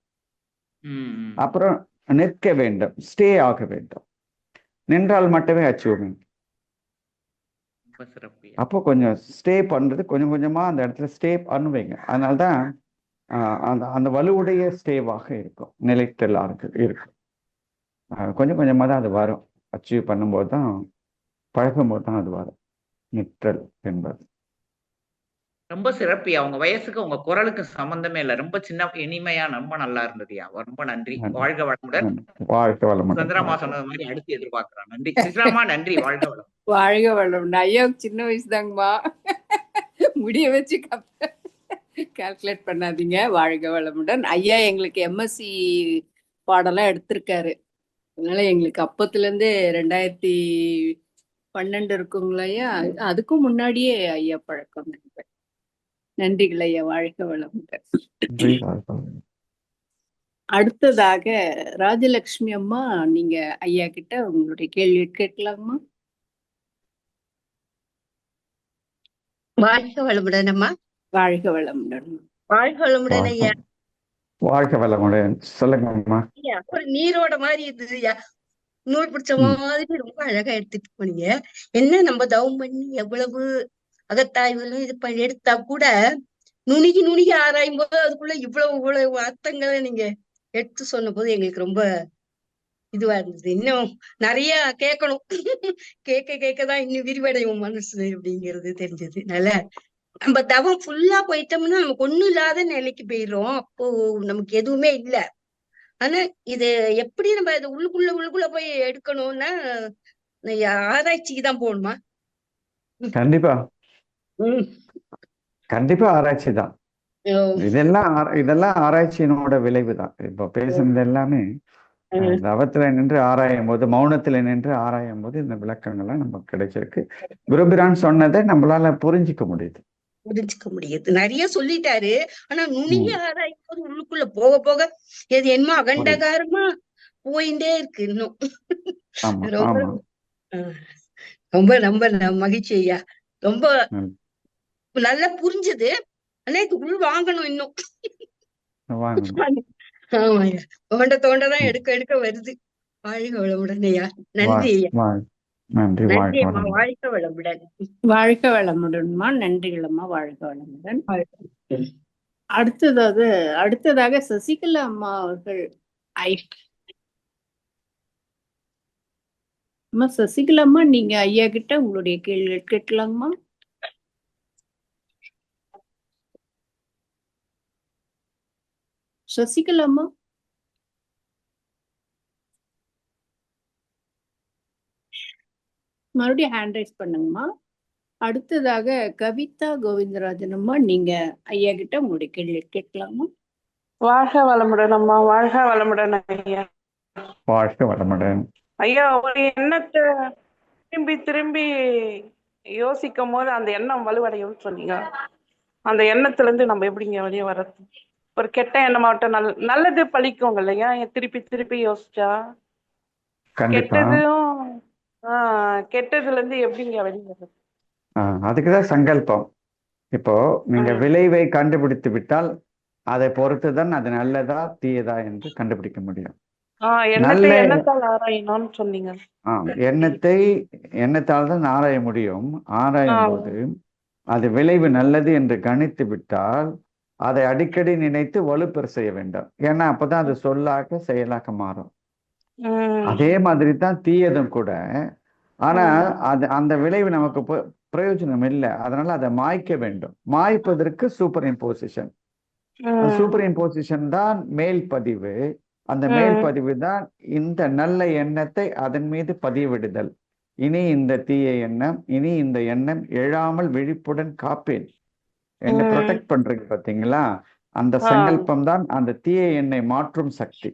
அப்புறம் நிற்க வேண்டும், ஸ்டே ஆக வேண்டும். நின்றால் மட்டுமே அச்சீவ்மெண்ட். அப்போ கொஞ்சம் ஸ்டே பண்றது கொஞ்சம் கொஞ்சமா அந்த இடத்துல ஸ்டே பண்ணுவீங்க. அதனால்தான் அந்த அந்த வலுவுடைய ஸ்டேவாக இருக்கும், நிலைத்தலாக இருக்கும். கொஞ்சம் கொஞ்சமா தான் அது வரும். அச்சீவ் பண்ணும்போது தான், பழகும் போது தான் அது வரும், நிற்றல் என்பது. ரொம்ப சிறப்பியா. உங்க வயசுக்கு உங்க குரலுக்கு சம்பந்தமே இல்லை. ரொம்ப சின்ன இனிமையா ரொம்ப நல்லா இருந்ததுயா. ரொம்ப நன்றி. வாழ்க வளமுடன். வாழ்க வளமுடன். சுந்தரமா சொன்னது மாதிரி அடுத்து எதிர்பார்க்கிறோம். நன்றி சிஸ்லாமா, நன்றி. வாழ்க வளம். வாழ்க வளமுடன். ஐயாவுக்கு சின்ன வயசு தாங்கம்மா, முடிய வச்சு கால்குலேட் பண்ணாதீங்க. வாழ்க வளமுடன். ஐயா எங்களுக்கு எம்எஸ்சி பாடம்லாம் எடுத்திருக்காரு. அதனால எங்களுக்கு அப்பத்துல இருந்தே 2012 இருக்குங்களா ஐயா, அதுக்கும் முன்னாடியே ஐயா பழக்கம். நன்றிகள் ஐயா. வாழ்க வளமுடன். அடுத்ததாக ராஜலட்சுமி அம்மா, நீங்க ஐயா கிட்ட உங்களுடைய கேள்வி கேட்கலாமா? வாழ்க வளமுடன் அம்மா. வாழ்க வளமுடன். வாழ்க வளமுடன் ஐயா. வாழ்க வளமுடன். சொல்லுங்கம்மா. ஒரு நீரோட மாதிரி இருந்ததுயா, நூல் பிடிச்ச மாதிரி ரொம்ப அழகா எடுத்துட்டு போனீங்க. என்ன நம்ம தவம் பண்ணி எவ்வளவு அகத்தாய்வுகளும் இது பண்ணி எடுத்தா கூட நுணுகி நுணுகி ஆராயும் போது அதுக்குள்ள இவ்வளவு அர்த்தங்களை நீங்க எடுத்து சொன்ன போது எங்களுக்கு ரொம்ப இதுவா இருந்தது. இன்னும் நிறைய கேட்கணும். கேட்கதான் இன்னும் விரிவடையும் மனசு அப்படிங்கிறது தெரிஞ்சது. நல்ல நம்ம தவம் ஃபுல்லா போயிட்டோம்னா நமக்கு ஒண்ணும் இல்லாத நிலைக்கு போயிடுறோம். அப்போ நமக்கு எதுவுமே இல்லை. ஆனா இது எப்படி நம்ம இது உள்ளுக்குள்ள போய் எடுக்கணும்னா ஆராய்ச்சிக்கு தான் போகணுமா? கண்டிப்பா கண்டிப்பா ஆராய்ச்சி தான். இதெல்லாம் ஆராய்ச்சியினோட விளைவு தான். இப்போ பேசுனது எல்லாமே தவத்துல நின்று ஆராயும் போது, மௌனத்துல நின்று ஆராயும் போது இந்த விளக்கங்கள்லாம் நமக்கு கிடைச்சிருக்கு. குருபிரான் சொன்னதை நம்மளால புரிஞ்சிக்க முடியுது. நிறைய சொல்லிட்டாரு. ஆனா நுணுகி ஆராயும் போது உள்ளுக்குள்ள போக போக எது என்னமோ அகண்டகாரமா போயிட்டே இருக்கு இன்னும். ரொம்ப ரொம்ப மகிழ்ச்சி ஐயா. ரொம்ப நல்லா புரிஞ்சது. ஆனா இது உள் வாங்கணும் இன்னும். ஆமாய்யா, தோண்டதான் எடுக்க வருது. வாழ்க வளமுடன் ஐயா. நன்றி ஐயா. நன்றி. வாழ்க வளமுடன். வாழ்க வளமுடன்மா. நன்றிகளம்மா. வாழ்க வளமுடன். அடுத்ததாக சசிகலா அம்மா அவர்கள். அம்மா சசிகலா அம்மா, நீங்க ஐயா கிட்ட உங்களுடைய கேள்வி கேட்கலாங்கம்மா. சசிகலா அம்மா, மறுபடியும் ஹேண்ட் ரைஸ் பண்ணுங்கம்மா. அடுத்ததாக கவிதா கோவிந்தராஜன் அம்மா, நீங்க ஐயா கிட்ட உங்களுடைய கேள்வி கேட்கலாமா? வாழ்க வளமுடன் அம்மா. வாழ்க வளமுடன் ஐயா. வாழ்க வளமுடன் ஐயா. ஒரு எண்ணத்தை திரும்பி திரும்பி யோசிக்கும் போது அந்த எண்ணம் வலுவடையும் சொன்னீங்க. அந்த எண்ணத்துல இருந்து நம்ம எப்படிங்க வெளியே வர்றது? ஒரு கெட்ட எண்ணமாவட்டும் நல்லது பழிக்குங்க இல்லையா? திருப்பி திருப்பி யோசிச்சா கெட்டதுல இருந்து எப்படிங்க வெளியே வர்றது? அதுக்குதான் சங்கல்பம். இப்போ நீங்க விளைவை கண்டுபிடித்து விட்டால் அதை பொறுத்துதான் அது நல்லதா தீயதா என்று கண்டுபிடிக்க முடியும். எண்ணத்தால் தான் ஆராய முடியும். ஆராயும் போது அது விளைவு நல்லது என்று கணித்து விட்டால் அதை அடிக்கடி நினைத்து வலுப்பெற செய்ய வேண்டும். ஏன்னா அப்பதான் அது சொல்லாக்க செயலாக்க மாறும். அதே மாதிரி தான் தீயதும் கூட. ஆனா அந்த விளைவு நமக்கு பிரயோஜனம் இல்லை. அதனால அதை மாய்க்க வேண்டும். மாய்ப்பதற்கு சூப்பர் இம்போசிஷன். சூப்பர் இம்போசிஷன் தான் மேல் பதிவு. அந்த மேல் பதிவு தான் இந்த நல்ல எண்ணத்தை அதன் மீது பதிவிடுதல். இனி இந்த தீய எண்ணம், இனி இந்த எண்ணம் எழாமல் விழிப்புடன் காப்பேன் என்ன ப்ரொடெக்ட் பண்றீங்க பாத்தீங்களா? அந்த சங்கல்பம் தான் அந்த தீய எண்ணை மாற்றும் சக்தி.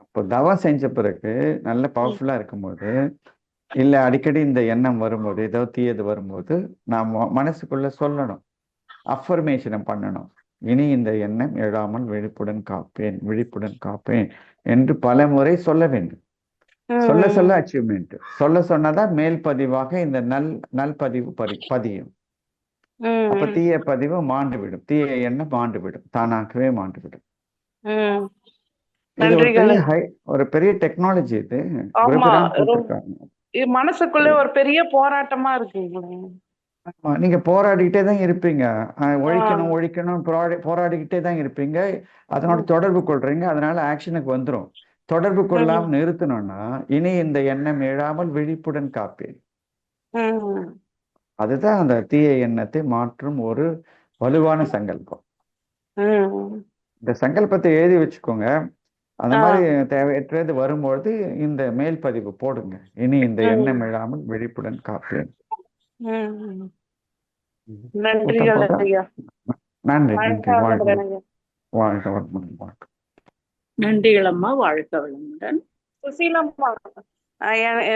அப்போ தவம் செஞ்ச பிறகு நல்ல பவர்ஃபுல்லா இருக்கும்போது, இல்ல அடிக்கடி இந்த எண்ணம் வரும்போது, ஏதோ தீயது வரும்போது நாம் மனசுக்குள்ள சொல்லணும், அஃபர்மேஷனை பண்ணணும். இனி இந்த எண்ணம் எழாமல் விழிப்புடன் காப்பேன் என்று பல முறை சொல்ல வேண்டும். சொல்ல சொல்ல அச்சீவ்மெண்ட், சொல்ல சொன்னதான் மேல் பதிவாக இந்த நல் பதிவு பதியும். அப்ப தீய பதிவு மாண்டு விடும், தீய எண்ணம் மாண்டு விடும், தானாகவே மாண்டு விடும். இது ஒரு பெரிய டெக்னாலஜி. இது மனசுக்குள்ள ஒரு பெரிய போராட்டமா இருக்கு. நீங்க போராடிக்கிட்டே தான் இருப்பீங்க, ஒழிக்கணும் போராடிக்கிட்டே தான் இருப்பீங்க. அதனோட தொடர்பு கொள்றீங்க, அதனால ஆக்ஷனுக்கு வந்துரும். தொடர்பு கொள்ளாம நிறுத்தணும்னா இனி இந்த எண்ணம் எழாமல் விழிப்புடன் காப்பேன். அதுதான் அந்த தீய எண்ணத்தை மாற்றும் ஒரு வலுவான சங்கல்பம். இந்த சங்கல்பத்தை எழுதி வச்சுக்கோங்க. அந்த மாதிரி தேவையற்றது வரும்பொழுது இந்த மேல் பதிவு போடுங்க. இனி இந்த எண்ணம் எழாமல் விழிப்புடன் காப்பேன். நன்றி. வாழ்க வளமுடன். நன்றிகள் அம்மா, வாழ்க வளமுடன். சுசீலம்மா,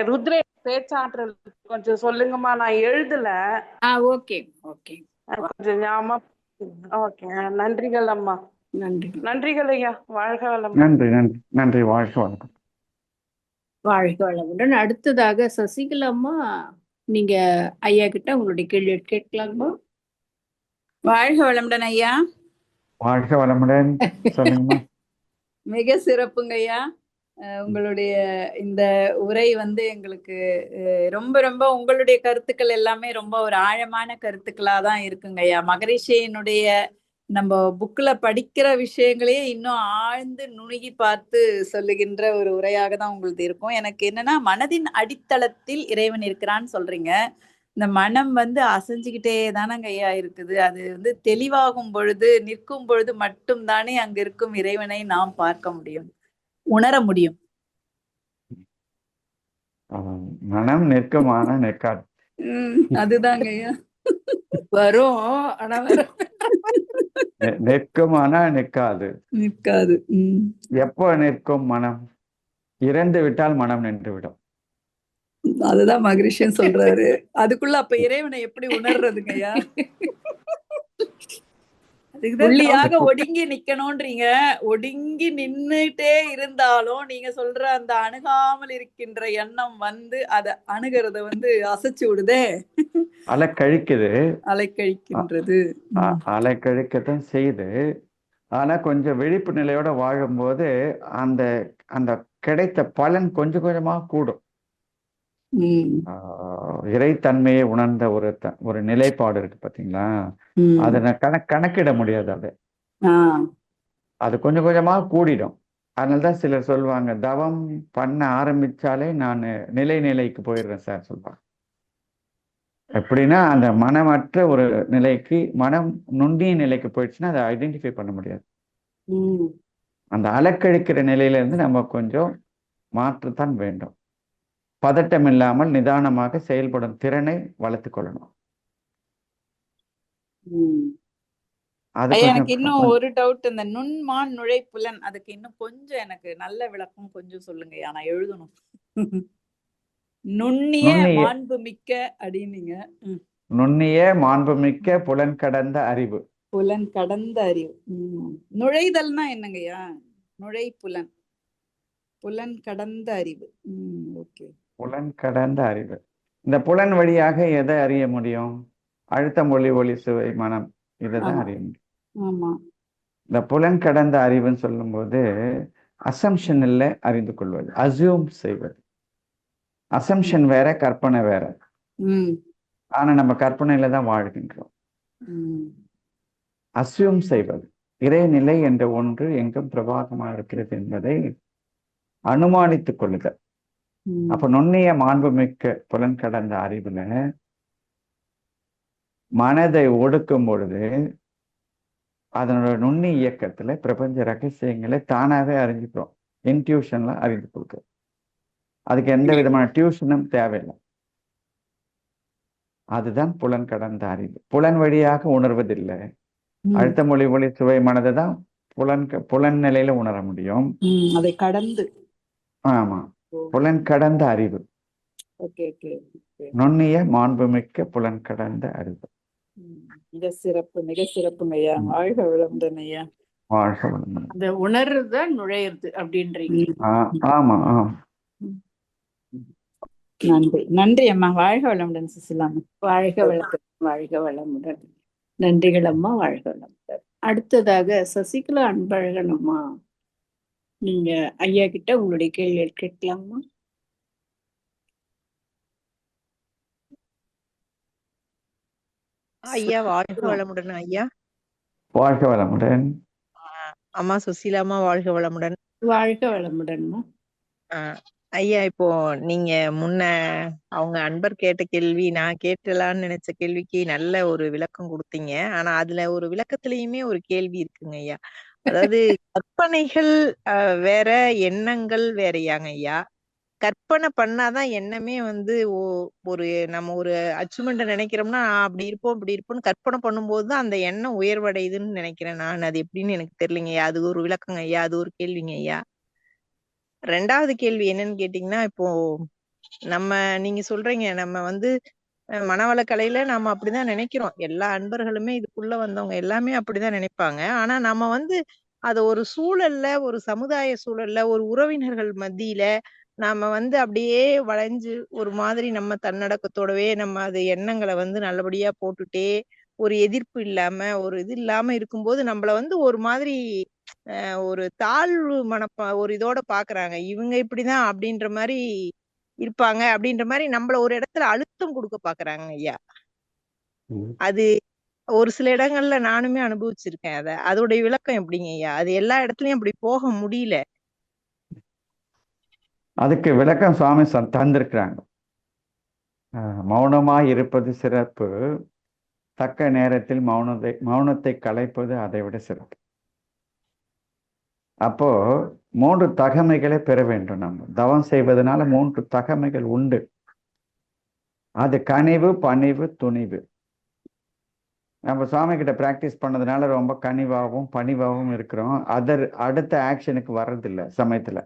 ருத்ரே பேச்சாற்றல் கொஞ்சம் சொல்லுங்கம்மா. நான் எழுதல. ஓகே கொஞ்சம் ஞாபகம். ஓகே, நன்றிகள் அம்மா. நன்றிகள் ஐயா. வாழ்க வளமுடன். நன்றி. வாழ்க வளமுடன். வாழ்க வளமுடன். அடுத்ததாக சசிகலா அம்மா, நீங்க ஐயா கிட்ட உங்களுடைய கேள்வி கேட்கலாமா? வாழ்க வளமுடன் ஐயா. வாழ்க வளமுடன். சொல்லுங்கம்மா. மிக சிறப்புங்க ஐயா. உங்களுடைய இந்த உரை எங்களுக்கு ரொம்ப ரொம்ப உங்களுடைய கருத்துக்கள் எல்லாமே ரொம்ப ஒரு ஆழமான கருத்துக்களா தான் இருக்குங்க ஐயா. மகரிஷியினுடைய நம்ம புக்ல படிக்கிற விஷயங்களையே இன்னும் ஆழ்ந்து நுணுகி பார்த்து சொல்லுகின்ற ஒரு உரையாக தான் உங்களுக்கு இருக்கும். எனக்கு என்னன்னா, மனதின் அடித்தளத்தில் இறைவன் இருக்கிறான்னு சொல்றீங்க. இந்த மனம் அசைஞ்சுக்கிட்டே தானங்க ஐயா இருக்குது. அது தெளிவாகும் பொழுது, நிற்கும் பொழுது மட்டும் தானே அங்க இருக்கும் இறைவனை நாம் பார்க்க முடியும், உணர முடியும். மனம் நிற்குமானா நிற்காது. அதுதாங்க ஐயா. வரும், ஆனா நிற்குமானா நிற்காது. எப்போ நிற்கும் மனம்? இறந்து விட்டால் மனம் நின்று விடும். அதுதான் மகரிஷியன் சொல்றாரு. அதுக்குள்ள அப்ப இறைவனை எப்படி உணர்றதுங்க ஐயா? ஒல்லியாக ஒடுங்கி நிக்கணும்ன்றீங்க. ஒடுங்கி நின்னுட்டே இருந்தாலும் நீங்க சொல்ற அந்த அணுகாமல் இருக்கின்ற எண்ணம் அத அணுகிறத அசைச்சு விடுதே, அலைக்கழிக்கின்றது. அலைக்கழிக்கத்தான் செய்து. ஆனா கொஞ்சம் விழிப்பு நிலையோட வாழும்போது அந்த அந்த கிடைத்த பலன் கொஞ்சம் கொஞ்சமா கூடும். இறைத்தன்மையை உணர்ந்த ஒரு நிலைப்பாடு இருக்கு பாத்தீங்களா, அதை கணக்கிட முடியாது. அது கொஞ்சம் கொஞ்சமா கூடிடும். அதனாலதான் சிலர் சொல்லுவாங்க, தவம் பண்ண ஆரம்பிச்சாலே நான் நிலைக்கு போயிடுறேன் சார் சொல்லுவாங்க. எப்படின்னா அந்த மனமற்ற ஒரு நிலைக்கு, மனம் நுண்ணிய நிலைக்கு போயிடுச்சுன்னா அதை ஐடென்டிஃபை பண்ண முடியாது. அந்த அலக்கழிக்கிற நிலையில இருந்து நம்ம கொஞ்சம் மாற்றத்தான் வேண்டும். பதட்டம் இல்லாமல் நிதானமாக செயல்படும் திறனை வளர்த்துக் கொள்ளணும். எனக்கு இன்னும் ஒரு டவுட். இந்த நுண்மான் நுழைப்புலன், அதுக்கு இன்னும் கொஞ்சம் எனக்கு நல்ல விளக்கம் கொஞ்சம் சொல்லுங்க. நான் எழுதணும். நுண்ணிய மாண்புமிக்க அப்படின்னீங்க. நுண்ணிய மாண்புமிக்க புலன் கடந்த அறிவு. புலன் கடந்த அறிவு. நுழைதல்னா என்னங்கய்யா? நுழைப்புலன், புலன் கடந்த அறிவு. ஓகே. புலன் கடந்த அறிவு. இந்த புலன் வழியாக எதை அறிய முடியும்? அழுத்தம், ஒளி, சுவை, மனம், இதைதான் அறிய முடியும். இந்த புலன் கடந்த அறிவுன்னு சொல்லும் போது அசம்ஷன் இல்லை, அறிந்து கொள்வது, அசியூம் செய்வது. அசம்ஷன் வேற, கற்பனை வேற. ஆனா நம்ம கற்பனையில தான் வாழ்கின்றோம். அசியூம் செய்வது, இறைநிலை என்ற ஒன்று எங்கும் பிரபாகமாக இருக்கிறது என்பதை அனுமானித்துக் கொள்ளுதல். அப்ப நுண்ணிய மாண்புமிக்க புலன் கடந்த அறிவுல மனதை ஒடுக்கும் பொழுது அதனோட நுண்ணி இயக்கத்துல பிரபஞ்ச ரகசியங்களை தானாவே அறிஞ்சுக்கிறோம். இன்ட்யூஷன்ல அறிந்து கொடுக்குறோம். அதுக்கு எந்த விதமான டியூஷனும் தேவையில்லை. அதுதான் புலன் கடந்த அறிவு. புலன் வழியாக உணர்வதில்லை. அழுத்த, ஒளி, சுவை, மனதை தான் புலன் நிலையில உணர முடியும். அதை கடந்து. ஆமா, புலன் கடந்த அறிவு. நுண்ணிய மாண்புமிக்க புலன் கடந்த அறிவு. மிக சிறப்புங்க ஐயா. வாழ்க வளமுடன் ஐயா. வாழ்க வளமுடன். அந்த உணர்வுதான் நுழையிறது அப்படின்றீங்க. ஆமா. நன்றி நன்றி அம்மா. வாழ்க வளமுடன் சுசிலாமா. வாழ்க வளமுடன். நன்றிகள் அம்மா. வாழ்க வளமுடன். அடுத்ததாக சசிகலா அன்பழகன் அம்மா, நீங்க ஐயா கிட்ட உங்களுடைய கேள்வி கேட்கலாமா? ஐயா வாழ்க வளமுடன் ஐயா. வாழ்க வளமுடன். அம்மா சுசீலாமா வாழ்க வளமுடன். வாழ்க வளமுடன்மா. ஐயா, இப்போ நீங்க முன்ன அவங்க அன்பர் கேட்ட கேள்வி, நான் கேட்டலான்னு நினைச்ச கேள்விக்கு நல்ல ஒரு விளக்கம் கொடுத்தீங்க. ஆனா அதுல ஒரு விளக்கத்திலயுமே ஒரு கேள்வி இருக்குங்க ஐயா. அதாவது கற்பனைகள் வேற, எண்ணங்கள் வேறையாங்க ஐயா. கற்பனை பண்ணாதான் எண்ணமே வந்து ஒரு நம்ம ஒரு அச்சீவ்மெண்ட் நினைக்கிறோம்னா அப்படி இருப்போம் இப்படி இருப்போம்னு கற்பனை பண்ணும்போதுதான் அந்த எண்ணம் உயர்வடையுதுன்னு நினைக்கிறேன் நான். அது எப்படின்னு எனக்கு தெரியலங்க ஐயா. அது ஒரு விளக்கங்க ஐயா. அது ஒரு கேள்விங்க ஐயா. ரெண்டாவது கேள்வி என்னன்னு கேட்டீங்கன்னா, இப்போ நீங்க சொல்றீங்க நம்ம வந்து மனவளக்கலையில நாம அப்படிதான் நினைக்கிறோம். எல்லா அன்பர்களுமே இதுக்குள்ள வந்தவங்க எல்லாமே அப்படிதான் நினைப்பாங்க. ஆனா நம்ம வந்து அத ஒரு சூழல்ல, ஒரு சமுதாய சூழல்ல, ஒரு உறவினர்கள் மத்தியில நாம வந்து அப்படியே வளைஞ்சு ஒரு மாதிரி நம்ம தன்னடக்கத்தோடவே நம்ம அது எண்ணங்களை வந்து நல்லபடியா போட்டுட்டே ஒரு எதிர்ப்பு இல்லாம ஒரு இது இல்லாம இருக்கும்போது நம்மள வந்து ஒரு மாதிரி ஒரு தாழ்வு ஒரு இதோட பாக்குறாங்க. இவங்க இப்படிதான் அப்படின்ற மாதிரி இருப்பாங்க அப்படின்ற மாதிரி நம்மள ஒரு இடத்துல அழுத்தம் கொடுக்க பாக்குறாங்க ஐயா. அது ஒரு சில இடங்கள்ல நானுமே அனுபவிச்சிருக்கேன். அதோடைய விளக்கம் எப்படிங்க ஐயா? அது எல்லா இடத்துலயும் அப்படி போக முடியல. அதுக்கு விளக்கம் சுவாமி தந்திருக்கிறாங்க. மௌனமாய் இருப்பது சிறப்பு, தக்க நேரத்தில் மௌனத்தை கலைப்பது அதை விட சிறப்பு. அப்போ 3 தகமைகளை பெற வேண்டும். நம்ம தவம் செய்வதனால 3 தகமைகள் உண்டு. அது கனிவு, பணிவு, துணிவு. நம்ம சுவாமி கிட்ட பிராக்டிஸ் பண்ணதுனால ரொம்ப கனிவாகவும் பணிவாகவும் இருக்கிறோம். அடுத்த ஆக்ஷனுக்கு வர்றதில்லை சமயத்துல.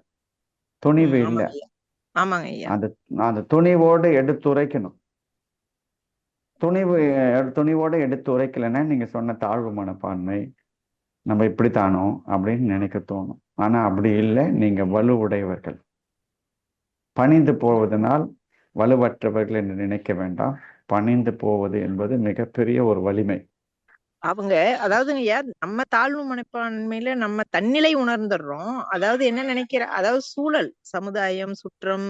துணிவு இல்லை. அந்த துணிவோடு எடுத்துரைக்கணும். துணிவோடு எடுத்து உரைக்கலைன்னா நீங்க சொன்ன தாழ்வு மனப்பான்மை, நம்ம இப்படித்தானோ அப்படின்னு நினைக்க தோணும். ஆனா அப்படி இல்லை. நீங்க வலுவுடையவர்கள். பணிந்து போவதனால் வலுவற்றவர்கள் என்று நினைக்க வேண்டாம். பணிந்து போவது என்பது மிகப்பெரிய ஒரு வலிமை. அவங்க அதாவதுங்க, நம்ம தாழ்வு மனப்பான்மையில நம்ம தன்னிலை உணர்ந்துடுறோம். அதாவது என்ன அதாவது சூழல், சமுதாயம், சுற்றம்,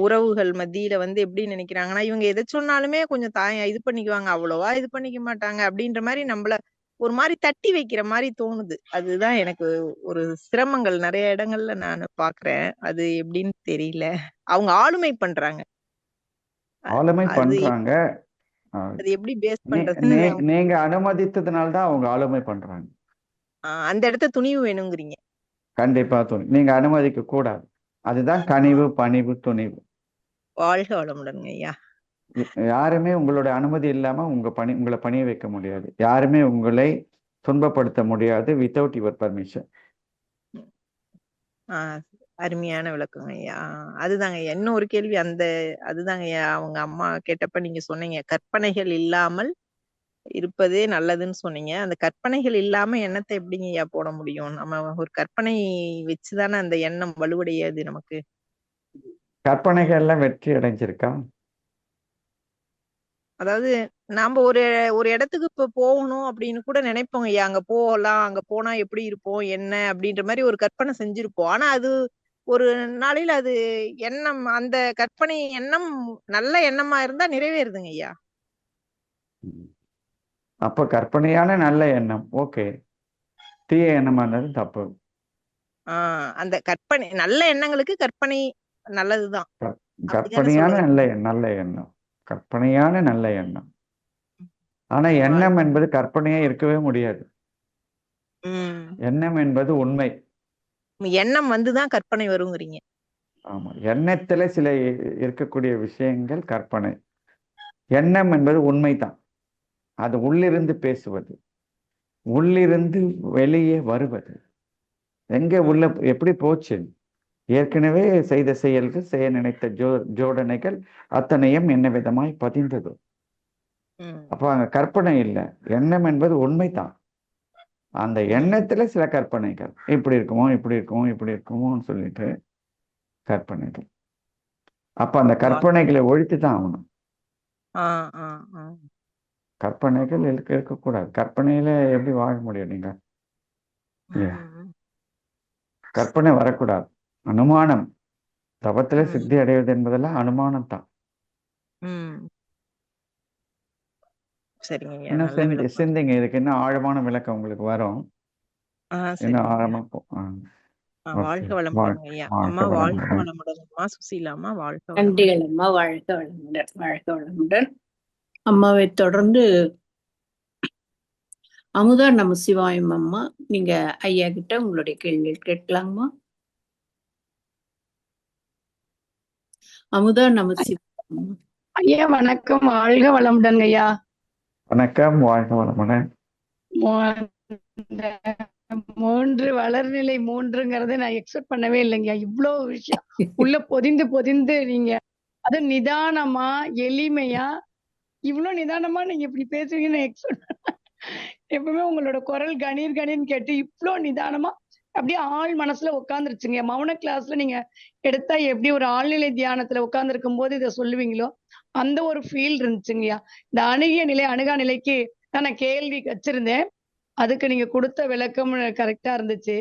உறவுகள் மத்தியில வந்து எப்படி நினைக்கிறாங்கன்னா, இவங்க எதை சொன்னாலுமே கொஞ்சம் இது பண்ணிக்குவாங்க, அவ்வளவா இது பண்ணிக்க மாட்டாங்க அப்படின்ற மாதிரி நம்மள ஒரு மாதிரி தட்டி வைக்கிற மாதிரி தோணுது. அதுதான் எனக்கு ஒரு சிரமங்கள் நிறைய இடங்கள்ல நான் பாக்குறேன். அது எப்படின்னு தெரியல. அவங்க ஆளுமை பண்றாங்க. அது எப்படி பேஸ் பண்றதுன்னு நீங்க அனுமதித்ததுனால்தான் அவங்க ஆளுமை பண்றாங்க. அந்த இடத்த துணிவு வேணுங்கிறீங்க. கண்டிப்பா நீங்க அனுமதிக்க கூடாது. அதுதான் கனிவு, பணிவு, துணிவு. வாழ்க வளமுடன் ஐயா. யாருமே உங்களுடைய அனுமதி இல்லாம உங்களை பணிய வைக்க முடியாது. யாருமே உங்களை துன்பப்படுத்த முடியாது வித்தவுட் யுவர் பர்மிஷன். அருமையான விளக்கங்க ஐயா. அதுதாங்க ஐயா இன்னும் ஒரு கேள்வி. அதுதாங்க ஐயா, அவங்க அம்மா கேட்டப்ப நீங்க சொன்னீங்க கற்பனைகள் இல்லாமல் இருப்பதே நல்லதுன்னு சொன்னீங்க. அந்த கற்பனைகள் இல்லாம எண்ணத்தை எப்படிங்க ஐயா போட முடியும்? நம்ம ஒரு கற்பனை வச்சுதானே அந்த எண்ணம் வலுவடையாது நமக்கு. கற்பனைகள் எல்லாம் வெற்றி அடைஞ்சிருக்கா? அதாவது நாம ஒரு இடத்துக்கு இப்ப போகணும் அப்படின்னு கூட நினைப்போங்க ஐயா. அங்க போகலாம், அங்க போனா எப்படி இருப்போம் என்ன அப்படின்ற மாதிரி ஒரு கற்பனை செஞ்சிருப்போம். ஆனா அது ஒரு நாளையில அது எண்ணம், அந்த கற்பனை எண்ணம் நல்ல எண்ணமா இருந்தா நிறைவேறுதுங்க ஐயா. அப்ப கற்பனையான நல்ல எண்ணம் ஓகே, தீய எண்ணமா இருந்தது தப்பு. அந்த கற்பனை நல்ல எண்ணங்களுக்கு கற்பனை நல்லதுதான். கற்பனையான நல்ல எண்ணம், கற்பனையான நல்ல எண்ணம். ஆனா எண்ணம் என்பது கற்பனையா இருக்கவே முடியாது. எண்ணம் என்பது உண்மை. எண்ணம் வந்துதான் கற்பனை வருங்கிறீங்க. ஆமா, எண்ணத்துல சில இருக்கக்கூடிய விஷயங்கள் கற்பனை. எண்ணம் என்பது உண்மைதான். அது உள்ளிருந்து பேசுவது, உள்ளிருந்து வெளியே வருவது. எங்க உள்ள எப்படி போச்சு? ஏற்கனவே செய்த செயல்கள், செய்ய நினைத்த ஜோடனைகள் அத்தனையும் என்ன விதமாய் பதிந்தது. அப்போ அங்க கற்பனை இல்லை, எண்ணம் என்பது உண்மைதான். அந்த எண்ணத்துல சில கற்பனைகள், இப்படி இருக்குமோ இப்படி இருக்குமோ இப்படி இருக்குமோன்னு சொல்லிட்டு கற்பனைகள். அப்ப அந்த கற்பனைகளை ஒழித்து தான் ஆகணும். கற்பனைகள் இருக்கக்கூடாது. கற்பனையில எப்படி வாழ முடியும் நீங்க? கற்பனை வரக்கூடாது. அனுமானம், தவத்துல சித்தி அடைவது என்பதெல்லாம் அனுமானம் தான். சிந்திங்க, இதுக்கு இன்னும் ஆழமான விளக்கம் உங்களுக்கு வரும். இன்னும் ஆழமா வாழ்க வளமுடன் ஐயா. அம்மா வாழ்க வளமுடன். அம்மா சுசீலா அம்மா வாழ்க வளமுடன். நன்றிகள் அம்மா, வாழ்க வளமுடன், வாழ்க வளமுடன். அம்மாவை தொடர்ந்து அமுதா நமசிவாயம் அம்மா, நீங்க ஐயா கிட்ட உங்களுடைய கேள்விகள் கேட்கலாங்கம்மா. அமுதா நமசிவாயம் ஐயா வணக்கம், வாழ்க வளமுடன் ஐயா. வணக்கம், வாழ்க வளமுடன். 3 வளர்நிலை 3ங்கிறத நான் எக்ஸ்பெக்ட் பண்ணவே இல்லைங்க. இவ்வளவு விஷயம் உள்ள பொதிந்து நீங்க அது நிதானமா எளிமையா இவ்வளவு நிதானமா நீங்க இப்படி பேசுவீங்கன்னு எக்ஸ்பெக்ட். எப்பவுமே உங்களோட குரல் கணீர் கணீர்னு கேட்டு இவ்வளவு நிதானமா அப்படியே ஆள் மனசுல உட்காந்துருச்சுங்க. மௌன கிளாஸ்ல நீங்க எடுத்தா எப்படி ஒரு ஆழ்நிலை தியானத்துல உட்கார்ந்து இருக்கும் போது இதை சொல்லுவீங்களோ அந்த ஒரு ஃபீல் இருந்துச்சுங்கய்யா. இந்த அணுகா நிலைக்கு நான் கேள்வி வச்சிருந்தேன். அதுக்கு நீங்க கொடுத்த விளக்கம் கரெக்டா இருந்துச்சு.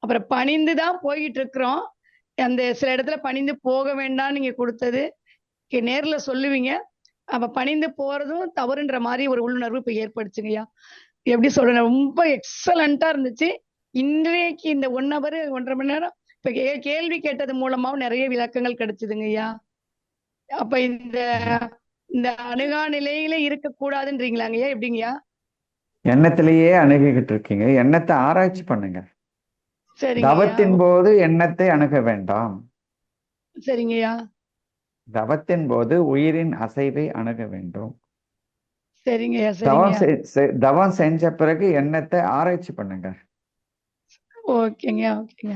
அப்புறம் பணிந்துதான் போயிட்டு இருக்கிறோம். அந்த சில இடத்துல பணிந்து போக வேண்டாம் நீங்க கொடுத்தது நேர்ல சொல்லுவீங்க. அப்ப பணிந்து போறதும் தவறுன்ற மாதிரி ஒரு உள்ளுணர்வு இப்ப ஏற்படுச்சுங்கய்யா. எப்படி சொல்றேன், ரொம்ப எக்ஸலண்டா இருந்துச்சு. இன்றைக்கு இந்த 1 hour 1.5 மணி நேரம் இப்ப கேள்வி கேட்டது மூலமாவும் நிறைய விளக்கங்கள் கிடைச்சதுங்க ஐயா. அப்ப இந்த அணுகா நிலையில இருக்க கூடாதுன்றீங்களாங்க ஐயா? எப்படிங்கய்யா? எண்ணத்திலேயே அணுகிக்கிட்டு இருக்கீங்க. எண்ணத்தை ஆராய்ச்சி பண்ணுங்க. தவத்தின் போது எண்ணத்தை அணுக வேண்டாம். சரிங்கய்யா. தவத்தின் போது உயிரின் அசைவை அணுக வேண்டும். சரிங்கய்யா. தவம் செஞ்ச பிறகு எண்ணத்தை ஆராய்ச்சி பண்ணுங்க. ஓகேங்க, ஓகேங்க.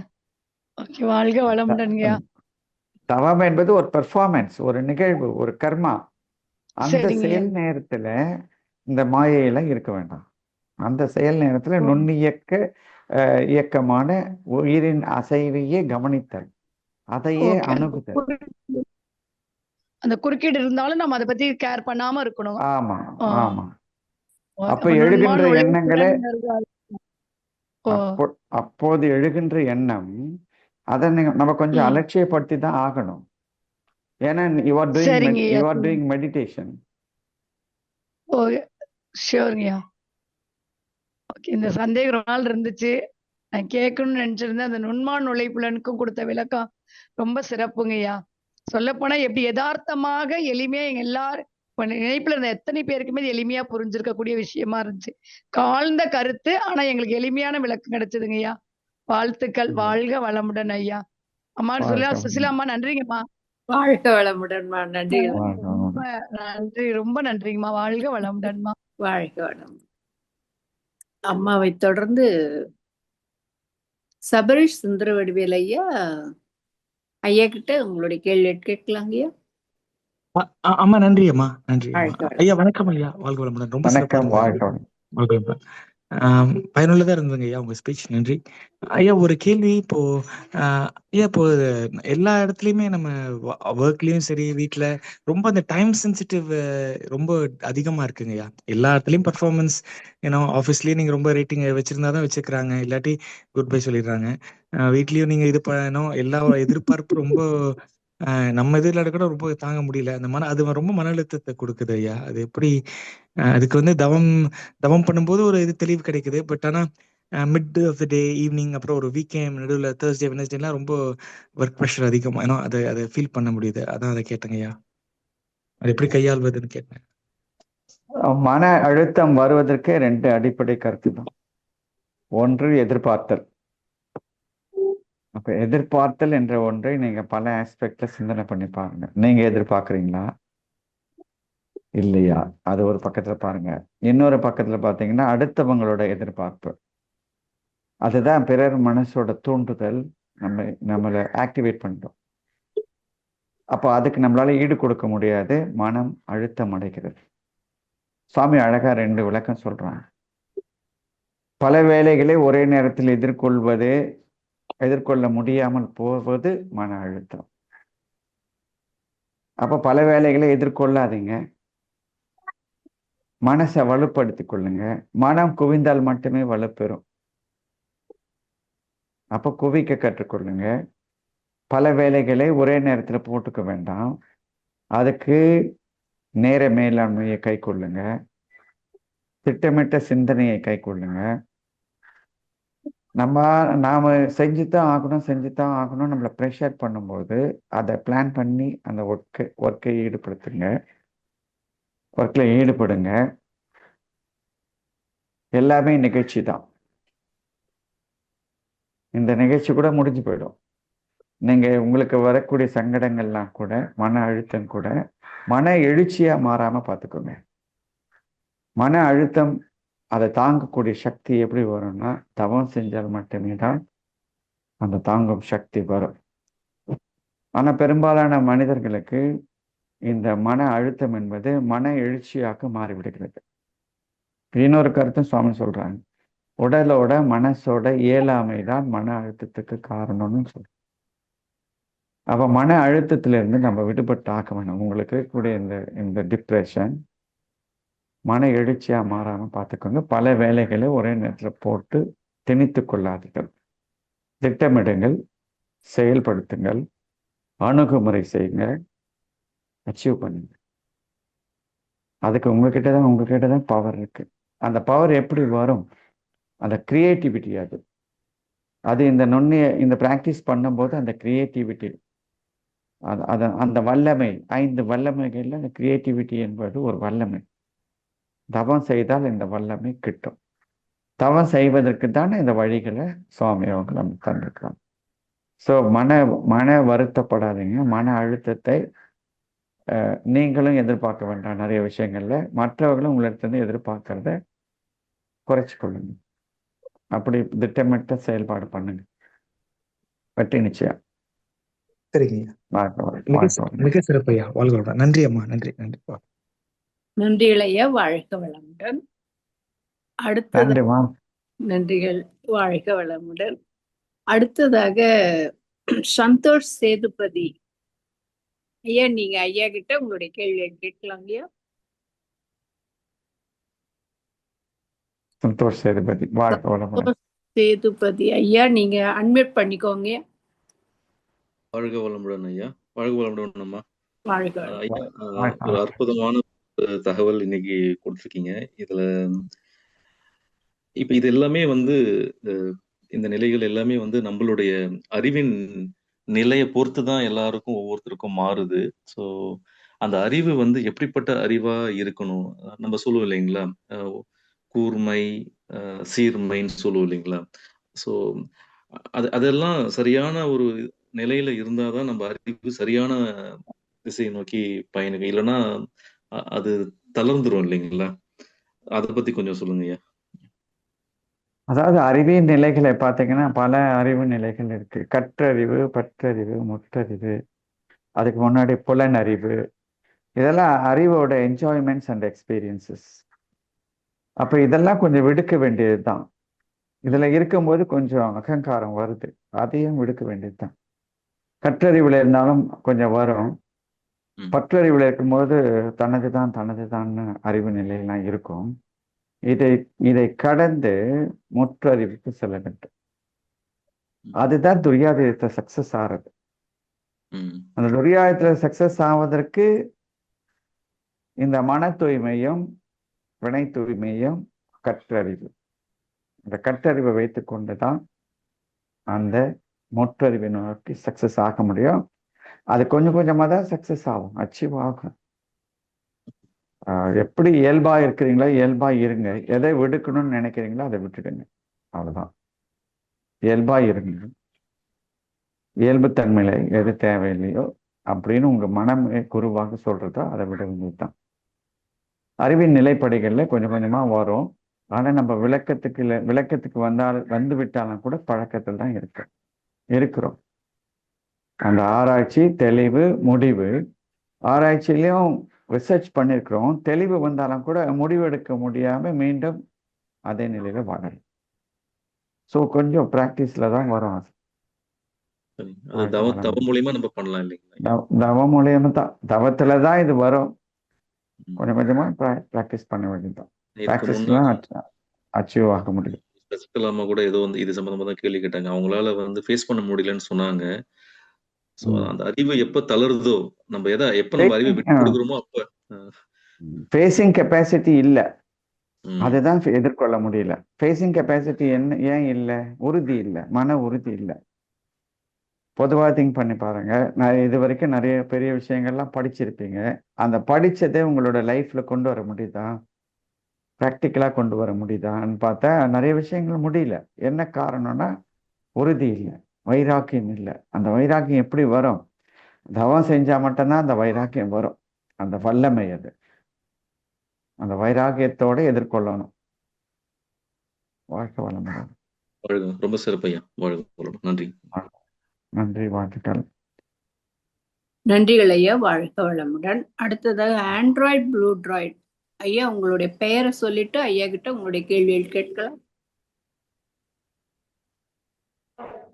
ஓகே, வாழ்க வளமுடன்ங்கய்யா. தவம் என்பது ஒரு பெர்ஃபார்மன்ஸ், ஒரு நிகழ்வு, ஒரு கர்மா. அந்த செயல் நேரத்துல இந்த மாயையெல்லாம் இருக்க வேண்டாம். அந்த செயல் நேரத்துல இயக்கமான உயிரின் அசைவையே கவனித்தல், அதையே அணுகுதல். அந்த குறுக்கீடு இருந்தாலும் நம்ம அதை பத்தி கேர் பண்ணாம இருக்கணும். ஆமா ஆமா. அப்ப எழுகின்ற எண்ணங்களே அப்போது எழுகின்ற எண்ணம் அதை நம்ம கொஞ்சம் அலட்சியப்படுத்தி தான் ஆகணும். ஏன்னா you are doing meditation. இந்த சந்தேகம் ரொம்ப நாள் இருந்துச்சு, நான் கேட்கணும்னு நினைச்சிருந்தேன். அந்த நுண்மான் உழைப்புலனுக்கும் கொடுத்த விளக்கம் ரொம்ப சிறப்புங்கய்யா. சொல்ல போனா எப்படி யதார்த்தமாக எளிமையா எங்க எல்லாரும் நினைப்புல இருந்த எத்தனை பேருக்குமே எளிமையா புரிஞ்சிருக்கக்கூடிய விஷயமா இருந்துச்சு. காழ்ந்த கருத்து, ஆனா எங்களுக்கு எளிமையான விளக்கம் கிடைச்சதுங்கய்யா. வாழ்த்துக்கள், வாழ்க வளமுடன் ஐயா. அம்மா சுசிலா அம்மா நன்றிங்கம்மா. வாழ்க வளமுடன்மா. நன்றி, ரொம்ப நன்றி, ரொம்ப நன்றிங்கம்மா. வாழ்க வளமுடன்மா. வாழ்க வளம். அம்மாவை தொடர்ந்து சபரீஷ் சுந்தரவடிவேல் ஐயா, ஐயா கிட்ட உங்களுடைய கேள்வி கேட்கலாங்கய்யா. அம்மா நன்றி அம்மா, நன்றி ஐயா. வணக்கம் ஐயா, வாழ்க வளமுடன். ரொம்ப சிறப்பாக பயனுள்ளதா இருந்ததுங்க ஐயா உங்க ஸ்பீச். நன்றி ஐயா. ஒரு கேள்வி இப்போ ஐயா, இப்போ எல்லா இடத்துலயுமே நம்ம ஒர்க்லயும் சரி வீட்டுல ரொம்ப அந்த டைம் சென்சிட்டிவ் ரொம்ப அதிகமா இருக்குங்க ஐயா. எல்லா இடத்துலயும் பர்ஃபார்மன்ஸ், ஏன்னா ஆஃபீஸ்லயும் நீங்க ரொம்ப ரேட்டிங் வச்சிருந்தாதான் வச்சுக்கிறாங்க, இல்லாட்டி குட் பை சொல்லிடுறாங்க. வீட்லயும் நீங்க இது பண்ணணும், எல்லா எதிர்பார்ப்பு ரொம்ப நம்ம எதிரில் கூட ரொம்ப தாங்க முடியல. அந்த அது ரொம்ப மன அழுத்தத்தை கொடுக்குது ஐயா. அது எப்படி அதுக்கு வந்து தவம் பண்ணும்போது ஒரு இது தெளிவு கிடைக்குது. பட் ஆனா mid of the day, evening, அப்புறம் ஒரு வீக்கெண்ட் நடுவில் தேர்ஸ்டே வெனஸ்டேலாம் ரொம்ப ஒர்க் ப்ரெஷர் அதிகமாக, ஏன்னா அதை ஃபீல் பண்ண முடியுது. அதான் அதை கேட்டேங்க ஐயா, அது எப்படி கையாள்வதுன்னு கேட்டேன். மன அழுத்தம் வருவதற்கு 2 அடிப்படை கருத்து தான். ஒன்று எதிர்பார்த்தல். அப்ப எதிர்பார்த்தல் என்ற ஒன்றை நீங்க பல ஆஸ்பெக்ட்ல சிந்தனை பண்ணி பாருங்க. நீங்க எதிர்பார்க்குறீங்களா இல்லையா, அது ஒரு பக்கத்துல பாருங்க. இன்னொரு பக்கத்துல பாத்தீங்கன்னா அடுத்தவங்களோட எதிர்பார்ப்பு. அதுதான் பிறர் மனசோட தூண்டுதல் நம்மளை ஆக்டிவேட் பண்ணிட்டோம். அப்போ அதுக்கு நம்மளால ஈடு கொடுக்க முடியாது, மனம் அழுத்தம் அடைகிறது. சுவாமி அழகா 2 விளக்கம் சொல்றாங்க. பல வேலைகளை ஒரே நேரத்தில் எதிர்கொள்ள முடியாமல் போவது மன அழுத்தம். அப்ப பல வேலைகளை எதிர்கொள்ளாதீங்க, மனசை வலுப்படுத்திக் கொள்ளுங்க. மனம் குவிந்தால் மட்டுமே வலுப்பெறும். அப்ப குவிக்க கற்றுக்கொள்ளுங்க. பல வேலைகளை ஒரே நேரத்தில் போட்டுக்க வேண்டாம். அதுக்கு நேர மேலாண்மையை கை கொள்ளுங்க, திட்டமிட்ட சிந்தனையை கை கொள்ளுங்க. நாம செஞ்சுதான் ஆகணும் நம்மளை ப்ரெஷர் பண்ணும்போது அதை பிளான் பண்ணி அந்த ஒர்க்கை ஒர்க்ல ஈடுபடுங்க. எல்லாமே நிகழ்ச்சி தான். இந்த நிகழ்ச்சி கூட முடிஞ்சு போயிடும். நீங்க உங்களுக்கு வரக்கூடிய சங்கடங்கள்லாம் கூட, மன அழுத்தம் கூட மன எழுச்சியா மாறாம பார்த்துக்கோங்க. மன அழுத்தம் அதை தாங்கக்கூடிய சக்தி எப்படி வரும்னா, தவம் செஞ்சால் மட்டுமே தான் அந்த தாங்கும் சக்தி வரும். ஆனா பெரும்பாலான மனிதர்களுக்கு இந்த மன அழுத்தம் என்பது மன எழுச்சியாக மாறிவிடுகிறது. இன்னொரு கருத்தும் சுவாமி சொல்றாங்க, உடலோட மனசோட இயலாமை தான் மன அழுத்தத்துக்கு காரணம்னு சொல்றாங்க. அப்ப மன அழுத்தத்திலிருந்து நம்ம விடுபட்டு ஆக்க வேணும். உங்களுக்கு கூட இந்த டிப்ரெஷன் மன எழுச்சியா மாறாம பார்த்துக்கோங்க. பல வேலைகளை ஒரே நேரத்தில் போட்டு திணித்து கொள்ளாதீர்கள். திட்டமிடுங்கள், செயல்படுத்துங்கள், அணுகுமுறை செய்யுங்க, அச்சீவ் பண்ணுங்க. அதுக்கு உங்ககிட்ட தான் பவர் இருக்கு. அந்த பவர் எப்படி வரும்? அந்த கிரியேட்டிவிட்டி. அது இந்த ப்ராக்டிஸ் பண்ணும்போது அந்த கிரியேட்டிவிட்டி, அந்த வல்லமை, 5 வல்லமைகள்ல அந்த கிரியேட்டிவிட்டி என்பது ஒரு வல்லமை. தவம் செய்தால் இந்த வல்லமை கிட்டும். தவம் செய்வதற்கு தானே இந்த வழிகளை சுவாமி அவங்க நம்ம தந்திருக்கலாம். ஸோ மன வருத்தப்படாதீங்க. மன அழுத்தத்தை நீங்களும் எதிர்பார்க்க வேண்டாம். நிறைய விஷயங்கள்ல மற்றவர்களும் உங்களிடத்திலிருந்து எதிர்பார்க்கறத குறைச்சி கொள்ளுங்க. அப்படி திட்டமிட்ட செயல்பாடு பண்ணுங்க, வெற்றி நிச்சயம். சரிங்க, மிக சிறப்பு ஐயா. வாழ்க. நன்றி அம்மா. நன்றி. நன்றி இளைய. வாழ்க வளமுடன். அடுத்தது நன்றிகள். வாழ்க வளமுடன். அடுத்ததாக சந்தோஷ் சேதுபதி ஐயா, நீங்க ஐயா கிட்ட உங்களுடைய கேள்வியை கேட்கலாம் ஐயா. சந்தோஷ் சேதுபதி, வாழ்க வளமுடன். சேதுபதி ஐயா, நீங்க அன்மியூட் பண்ணிக்கோங்க. வாழ்க வளமுடன் ஐயா. வாழ்க வளமுடன் அம்மா. வாழ்க. ஐயா, ஒரு அற்புதமான தகவல் இன்னைக்கு கொடுத்துருக்கீங்க. இதுல இப்ப இது எல்லாமே இந்த நிலைகள் எல்லாமே நம்மளுடைய அறிவின் நிலையை பொறுத்து தான் எல்லாருக்கும் ஒவ்வொருத்தருக்கும் மாறுது. ஸோ அந்த அறிவு எப்படிப்பட்ட அறிவா இருக்கணும்? நம்ம சொல்லுவோம் இல்லைங்களா, கூர்மை, சீர்மைன்னு சொல்லுவோம் இல்லைங்களா. ஸோ அதெல்லாம் சரியான ஒரு நிலையில இருந்தாதான் நம்ம அறிவு சரியான திசையை நோக்கி பயணிக்கும். இல்லைன்னா அது தளர்ந்துரும் இல்லைங்களா. அதை பத்தி கொஞ்சம் சொல்லுங்க ஐயா. அதாவது அறிவின் நிலைகளை பார்த்தீங்கன்னா பல அறிவு நிலைகள் இருக்கு. கற்றறிவு, பற்றறிவு, முற்றறிவு, அதுக்கு முன்னாடி புலனறிவு. இதெல்லாம் அறிவோட என்ஜாய்மெண்ட்ஸ் அண்ட் எக்ஸ்பீரியன்சஸ். அப்ப இதெல்லாம் கொஞ்சம் விடுக்க வேண்டியது தான். இதுல இருக்கும்போது கொஞ்சம் அகங்காரம் வருது, அதையும் விடுக்க வேண்டியது தான். கற்றறிவுல இருந்தாலும் கொஞ்சம் வரும். பற்றறிவுல இருக்கும்போது தனதுதான் அறிவு நிலையெல்லாம் இருக்கும். இதை கடந்து முற்றறிவுக்கு செல்ல வேண்டும். அதுதான் துரியாதீதத்தை சக்சஸ் ஆறது. அந்த துரியாதீதத்துல சக்சஸ் ஆவதற்கு இந்த மன தூய்மையும் வினை தூய்மையும் கற்றறிவு, இந்த கற்றறிவை வைத்து கொண்டுதான் அந்த முற்றறிவை நோக்கி சக்சஸ் ஆக முடியும். அது கொஞ்சம் கொஞ்சமா தான் சக்சஸ் ஆகும், அச்சீவ் ஆகும். எப்படி இயல்பா இருக்கிறீங்களோ இயல்பா இருங்க. எதை விடுக்கணும்னு நினைக்கிறீங்களோ அதை விட்டுடுங்க, அவ்வளவுதான். இயல்பா இருங்க. இயல்புத்தன்மையில எது தேவையில்லையோ அப்படின்னு உங்க மனம் குருவாக சொல்றதோ அதை விட வேண்டியதுதான். அறிவின் நிலைப்படைகள்ல கொஞ்சம் கொஞ்சமா வரும். ஆனா நம்ம விளக்கத்துக்கு வந்து விட்டாலும் கூட பழக்கத்தில் தான் இருக்கிறோம். அந்த ஆராய்ச்சி, தெளிவு, முடிவு. ஆராய்ச்சியிலையும் ரிசர்ச் பண்ணியிருக்கிறோம். தெளிவு வந்தாலும் கூட முடிவெடுக்க முடியாம மீண்டும் அதே நிலையில வாழலாம். ஸோ கொஞ்சம் ப்ராக்டிஸ்ல தான் வரும் அது. சரி. அது தவம் மூலியமா நம்ம பண்ணலாம் இல்லைங்களா? தவம் மூலியமா தான், தவத்துல தான் இது வரும். ம். கொஞ்சம் கொஞ்சமா ப்ராக்டிஸ் பண்ண வேண்டியதுதான். இதுக்கு ப்ராக்டிஸ்லாம் அச்சீவ் ஆக முடியும். சசிகலாமா கூட ஏதோ வந்து இது சம்பந்தமா தான் கேள்வி கேட்டாங்க. அவங்களால வந்து ஃபேஸ் பண்ண முடியலன்னு சொன்னாங்க. ஸோ அந்த அறிவு எப்ப தளருதோ, நம்ம எப்ப நம்ம அறிவை விட்டு கொடுக்குறோமோ அப்ப ஃபேஸிங் கெப்பாசிட்டி இல்ல, ம். அதுதான் எதிர்கொள்ள முடியல. ஃபேஸிங் கெப்பாசிட்டி ஏன் இல்ல? உறுதி இல்ல, மன உறுதி இல்ல. பொதுவா திங்க் பண்ணி பாருங்க. நான் இது வரைக்கும் நிறைய பெரிய விஷயங்கள்லாம் படிச்சிருப்பீங்க. அந்த படிச்சதை உங்களோட லைஃப்ல கொண்டு வர முடியுதா? ப்ராக்டிக்கலா கொண்டு வர முடியுதான்னு பார்த்தா நிறைய விஷயங்கள் முடியல. என்ன காரணம்னா உறுதி இல்லை, வைராக்கியம் இல்லை. அந்த வைராக்கியம் எப்படி வரும்? தவம் செஞ்சா மட்டும்தான் அந்த வைராக்கியம் வரும். அந்த வல்லமை அது. அந்த வைராக்கியத்தோட எதிர்கொள்ளணும். வாழ்க வளமுடன். ரொம்ப சிறப்பையா. வாழ்க வளமுடன். நன்றி. நன்றி, வாழ்த்துக்கள். நன்றிகள் ஐயா, வாழ்க வளமுடன். அடுத்ததாக ஆண்ட்ராய்டு ப்ளூ டிராய்ட் ஐயா, உங்களுடைய பெயரை சொல்லிட்டு ஐயா கிட்ட உங்களுடைய கேள்விகள் கேட்கலாம்.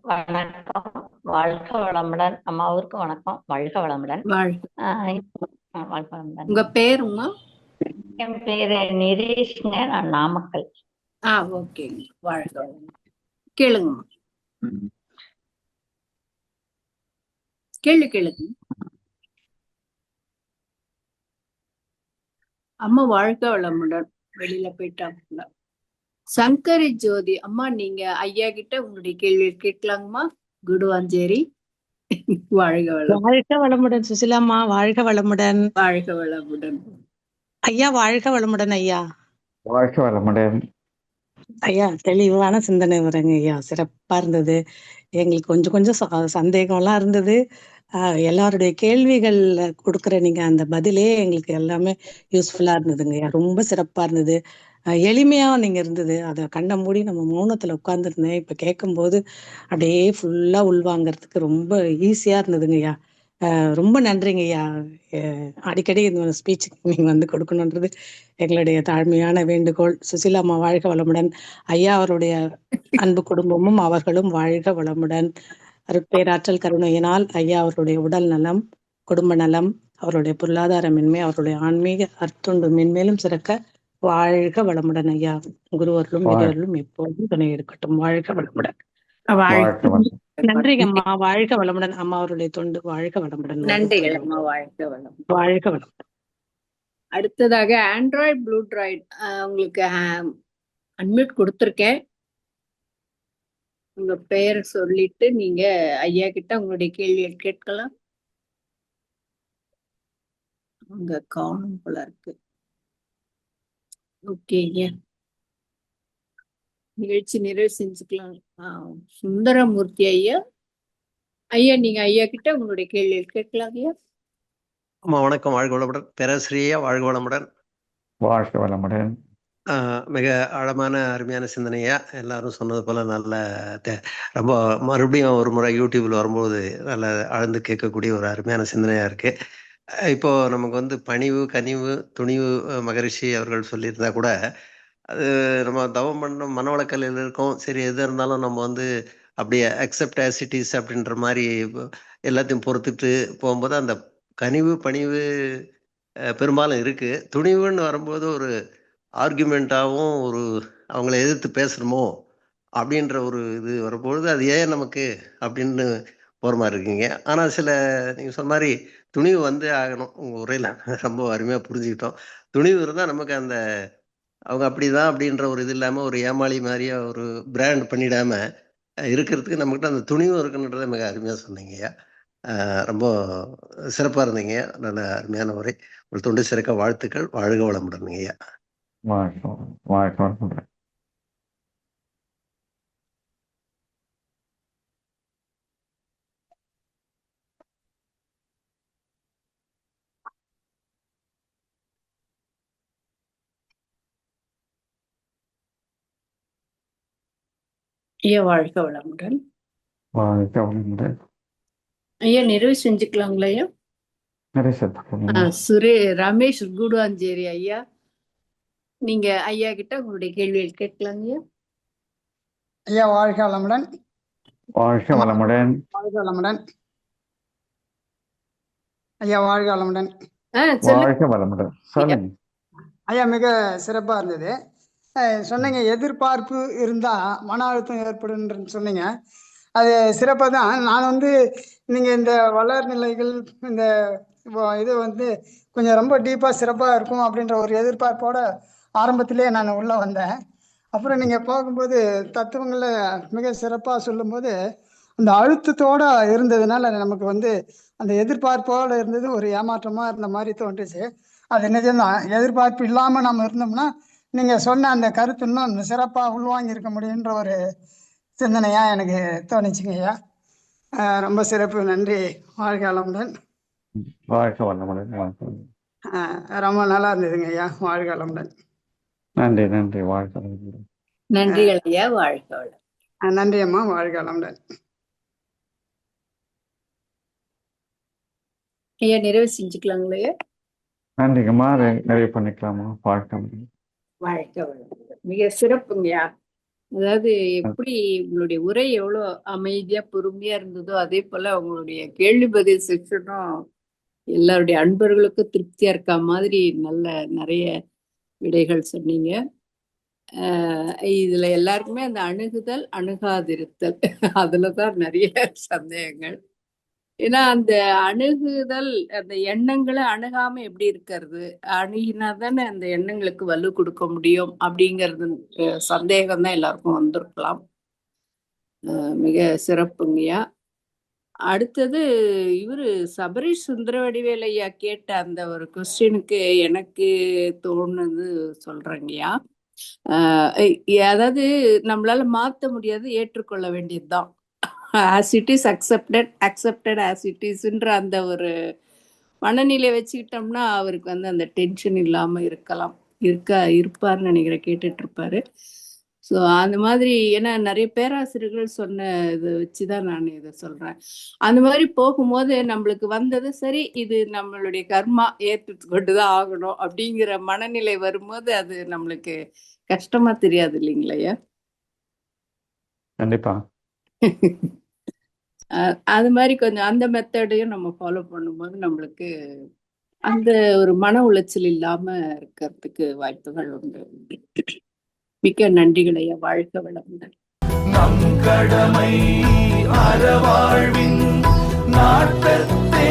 வணக்கம், வாழ்க வளமுடன். அம்மாவிற்கு வணக்கம், வாழ்க வளமுடன். வாழ்க வளமுடன். உங்க பேருமா? என் பேரு நிரேஷ்ங்க, நான் நாமக்கல். ஓகேங்க, வாழ்க வளமுடன். கேளுங்கம்மா, கேளுங்க. அம்மா வாழ்க வளமுடன். வெளியில போயிட்டாங்க. சங்கரி ஜோதி அம்மா, நீங்க ஐயா கிட்ட உங்களுடைய கேள்வி கேட்கலாங்கம்மா. குடுவாஞ்சேரி. வாழ்க வளம். வாழ்க வளமுடன் சுசிலாம்மா, வாழ்க வளமுடன். வாழ்க வளமுடன் ஐயா, வாழ்க வளமுடன் ஐயா. வாழ்க வளமுடன் ஐயா. தெளிவான சிந்தனை வருங்க ஐயா, சிறப்பா இருந்தது. எங்களுக்கு கொஞ்சம் கொஞ்சம் சந்தேகம்லாம் இருந்தது. எல்லாருடைய கேள்விகள் கொடுக்குற நீங்க அந்த பதிலே எங்களுக்கு எல்லாமே யூஸ்ஃபுல்லா இருந்ததுங்க ஐயா. ரொம்ப சிறப்பா இருந்தது. எளிமையா நீங்க இருந்தது. அதை கண்ணை மூடி நம்ம மௌனத்துல உட்கார்ந்துருந்தேன். இப்ப கேட்கும்போது அப்படியே ஃபுல்லா உள்வாங்கிறதுக்கு ரொம்ப ஈஸியா இருந்ததுங்க ஐயா. ரொம்ப நன்றிங்க ஐயா. அடிக்கடி இந்த ஸ்பீச்சுக்கு நீங்க வந்து கொடுக்கணுன்றது எங்களுடைய தாழ்மையான வேண்டுகோள். சுசிலாம்மா வாழ்க வளமுடன். ஐயா அவருடைய அன்பு குடும்பமும் அவர்களும் வாழ்க வளமுடன். அருட்பேராற்றல் கருணையினால் ஐயா அவருடைய உடல் நலம், குடும்ப நலம், அவருடைய பொருளாதாரமின்மை, அவருடைய ஆன்மீக அர்த்தொண்டு மென்மேலும் சிறக்க வாழ்க வளமுடன் ஐயா. குருவர்களும் இறைவர்களும் எப்போதும் துணை இருக்கட்டும். வாழ்க வளமுடன். நன்றிங்க அம்மா, வாழ்க வளமுடன். அம்மா அவருடைய தொண்டு வாழ்க வளமுடன். நன்றிகள் அம்மா, வாழ்க வளம். வாழ்க வளமுடன். அடுத்ததாக ஆண்ட்ராய்டு ப்ளூ டிராய்ட் உங்களுக்கு அன்மியூட் கொடுத்துருக்கேன். உங்க பெயரை சொல்லிட்டு நீங்க ஐயா கிட்ட உங்களுடைய கேள்வியை கேட்கலாம். அங்க காணும் போல இருக்கு. ஓகேங்க, நிகழ்ச்சி நிறைவு செஞ்சுக்கலாம். சுந்தரமூர்த்தி ஐயா, நீங்க ஐயா கிட்ட உங்களுடைய கேள்விகள் கேட்கலாம் ஐயா. அம்மா வணக்கம், வாழ்க வளமுடன். பேராசிரியா வாழ்க வளமுடன். வாழ்க வளமுடன். மிக ஆழமான அருமையான சிந்தனையா. எல்லாரும் சொன்னது போல நல்ல ரொம்ப மறுபடியும் ஒரு முறை யூடியூப்ல வரும்போது நல்ல ஆழ்ந்து கேட்கக்கூடிய ஒரு அருமையான சிந்தனையா இருக்கு. இப்போ நமக்கு வந்து பணிவு, கனிவு, துணிவு மகரிஷி அவர்கள் சொல்லியிருந்தா கூட அது நம்ம தவம் பண்ண மனவளக்கலையில் இருக்கோம். சரி, எது இருந்தாலும் நம்ம வந்து அப்படியே அக்செப்ட் ஆஸ் இட் இஸ் அப்படின்ற மாதிரி எல்லாத்தையும் பொறுத்துட்டு போகும்போது அந்த கனிவு, பணிவு பெரும்பாலும் இருக்கு. துணிவுன்னு வரும்போது ஒரு ஆர்குமெண்ட்டாகவும் ஒரு அவங்கள எதிர்த்து பேசணுமோ அப்படின்ற ஒரு இது வரும்பொழுது அது ஏன் நமக்கு அப்படின்னு போகிற மாதிரி இருக்குங்க. ஆனால் சில நீங்கள் சொன்ன மாதிரி துணிவு வந்து ஆகணும். உங்கள் உரையில் ரொம்ப அருமையாக புரிஞ்சுக்கிட்டோம். துணிவு இருந்தால் நமக்கு அந்த அவங்க அப்படிதான் அப்படின்ற ஒரு இது இல்லாமல் ஒரு ஏமாளி மாதிரியா ஒரு பிராண்ட் பண்ணிடாம இருக்கிறதுக்கு நம்மகிட்ட அந்த துணிவு இருக்குன்றதை மிக அருமையாக சொன்னீங்கய்யா. ரொம்ப சிறப்பாக இருந்தீங்க. நல்ல அருமையான உரை. ஒரு தொண்டு சிறக்க வாழ்த்துக்கள். வாழ்க வளமுடன் ஐயா. வாழ்க வளமுடன். ஐயா வாழ்க வளமுடன். வாழ்க வளமுடன். ஐயா நிறைவு செஞ்சுக்கலாங்களா ஐயா? ரமேஷ் கூடுவாஞ்சேரி ஐயா, நீங்க ஐயா கிட்ட உங்களுடைய கேள்விகள் கேட்கலாங்க ஐயா. ஐயா வாழ்க வளமுடன். வாழ்க வளமுடன். வாழ்க வளமுடன் ஐயா. வாழ்க வளமுடன். வாழ்க வளமுடன். சொல்லுங்க ஐயா. மிக சிறப்பா இருந்தது. சொன்னீங்க எதிர்பார்ப்பு இருந்தா மன அழுத்தம் ஏற்படும் சொன்னீங்க. அது சிறப்பாக தான். நான் நீங்க இந்த வளர் நிலைகள் இந்த இது கொஞ்சம் ரொம்ப டீப்பா சிறப்பா இருக்கும் அப்படின்ற ஒரு எதிர்பார்ப்போட ஆரம்பத்திலே நான் உள்ள வந்தேன். அப்புறம் நீங்க போகும்போது தத்துவங்களை மிக சிறப்பா சொல்லும்போது அந்த அழுத்தத்தோட இருந்ததுனால நமக்கு அந்த எதிர்பார்ப்போட இருந்தது ஒரு ஏமாற்றமா இருந்த மாதிரி தோன்றுச்சு. அது நிஜம்தான். எதிர்பார்ப்பு இல்லாம நம்ம இருந்தோம்னா நீங்க சொன்ன அந்த கருத்து இன்னும் சிறப்பா உள்வாங்கி இருக்க முடியுன்ற ஒரு சிந்தனையா எனக்கு தோணுச்சுங்க ஐயா. ரொம்ப சிறப்பு. நன்றி. வாழ்க வளமுடன். வாழ்க வளமுடன். ரொம்ப நல்லா இருந்ததுங்க ஐயா. வாழ்க வளமுடன். நன்றி. நன்றி. வாழ்க வளமுடன். நன்றி ஐயா. வாழ்க வளமுடன். நன்றி அம்மா. வாழ்க வளமுடன். ஐயா நிறைவு செஞ்சுக்கலாங்களே. நன்றிங்கம்மா. நிறைவு பண்ணிக்கலாமா? வாழ்க வளமுடன். வாழ்க வளமுடன். மிக சிறப்புங்கய்யா. அதாவது எப்படி உங்களுடைய உரை எவ்வளவு அமைதியா பொறுமையா இருந்ததோ அதே போல உங்களுடைய கேள்வி பதில் செக்ஷனும் எல்லாருடைய அன்பர்களுக்கும் திருப்தியா இருக்க மாதிரி நல்ல நிறைய விடைகள் சொன்னீங்க. இதுல எல்லாருக்குமே அந்த அணுகுதல் அணுகாதிருத்தல் அதுலதான் நிறைய சந்தேகங்கள். ஏன்னா அந்த அணுகுதல், அந்த எண்ணங்களை அணுகாம எப்படி இருக்கிறது, அணுகினா தானே அந்த எண்ணங்களுக்கு வலு கொடுக்க முடியும் அப்படிங்கிறது சந்தேகம் தான் எல்லாருக்கும் வந்திருக்கலாம். மிக சிறப்புங்கய்யா. அடுத்தது இவரு சபரீஷ் சுந்தரவடிவேலு ஐயா கேட்ட அந்த ஒரு கொஸ்டினுக்கு எனக்கு தோணுது சொல்றேங்கய்யா. அதாவது நம்மளால மாத்த முடியாது, ஏற்றுக்கொள்ள வேண்டியதுதான். as it is accepted as it isன்ற அந்த ஒரு மனநிலை வச்சுக்கிட்டோம்னா அவருக்கு அந்த டென்ஷன் இல்லாம இருப்பார்னு நினைக்கிறேன். கேட்டுட்டு இருப்பாரு. ஸோ அந்த மாதிரி, ஏன்னா நிறைய பேராசிரியர்கள் சொன்ன இதை வச்சுதான் நான் இதை சொல்றேன். அந்த மாதிரி போகும்போது நம்மளுக்கு வந்தது சரி, இது நம்மளுடைய கர்மா, ஏற்றுக்கொண்டுதான் ஆகணும் அப்படிங்கிற மனநிலை வரும்போது அது நம்மளுக்கு கஷ்டமா தெரியாது இல்லைங்களையா? கண்டிப்பா. அது மாதிரி கொஞ்சம் அந்த மெத்தடையும் நம்ம ஃபாலோ பண்ணும்போது நம்மளுக்கு அந்த ஒரு மன உளைச்சல் இல்லாம இருக்கிறதுக்கு வாய்ப்புகள் உண்டு. மிக்க நன்றிகளையா. வாழ்க வளமுடன். நம் கடமை அறவாழ்வின் நாட்டத்தே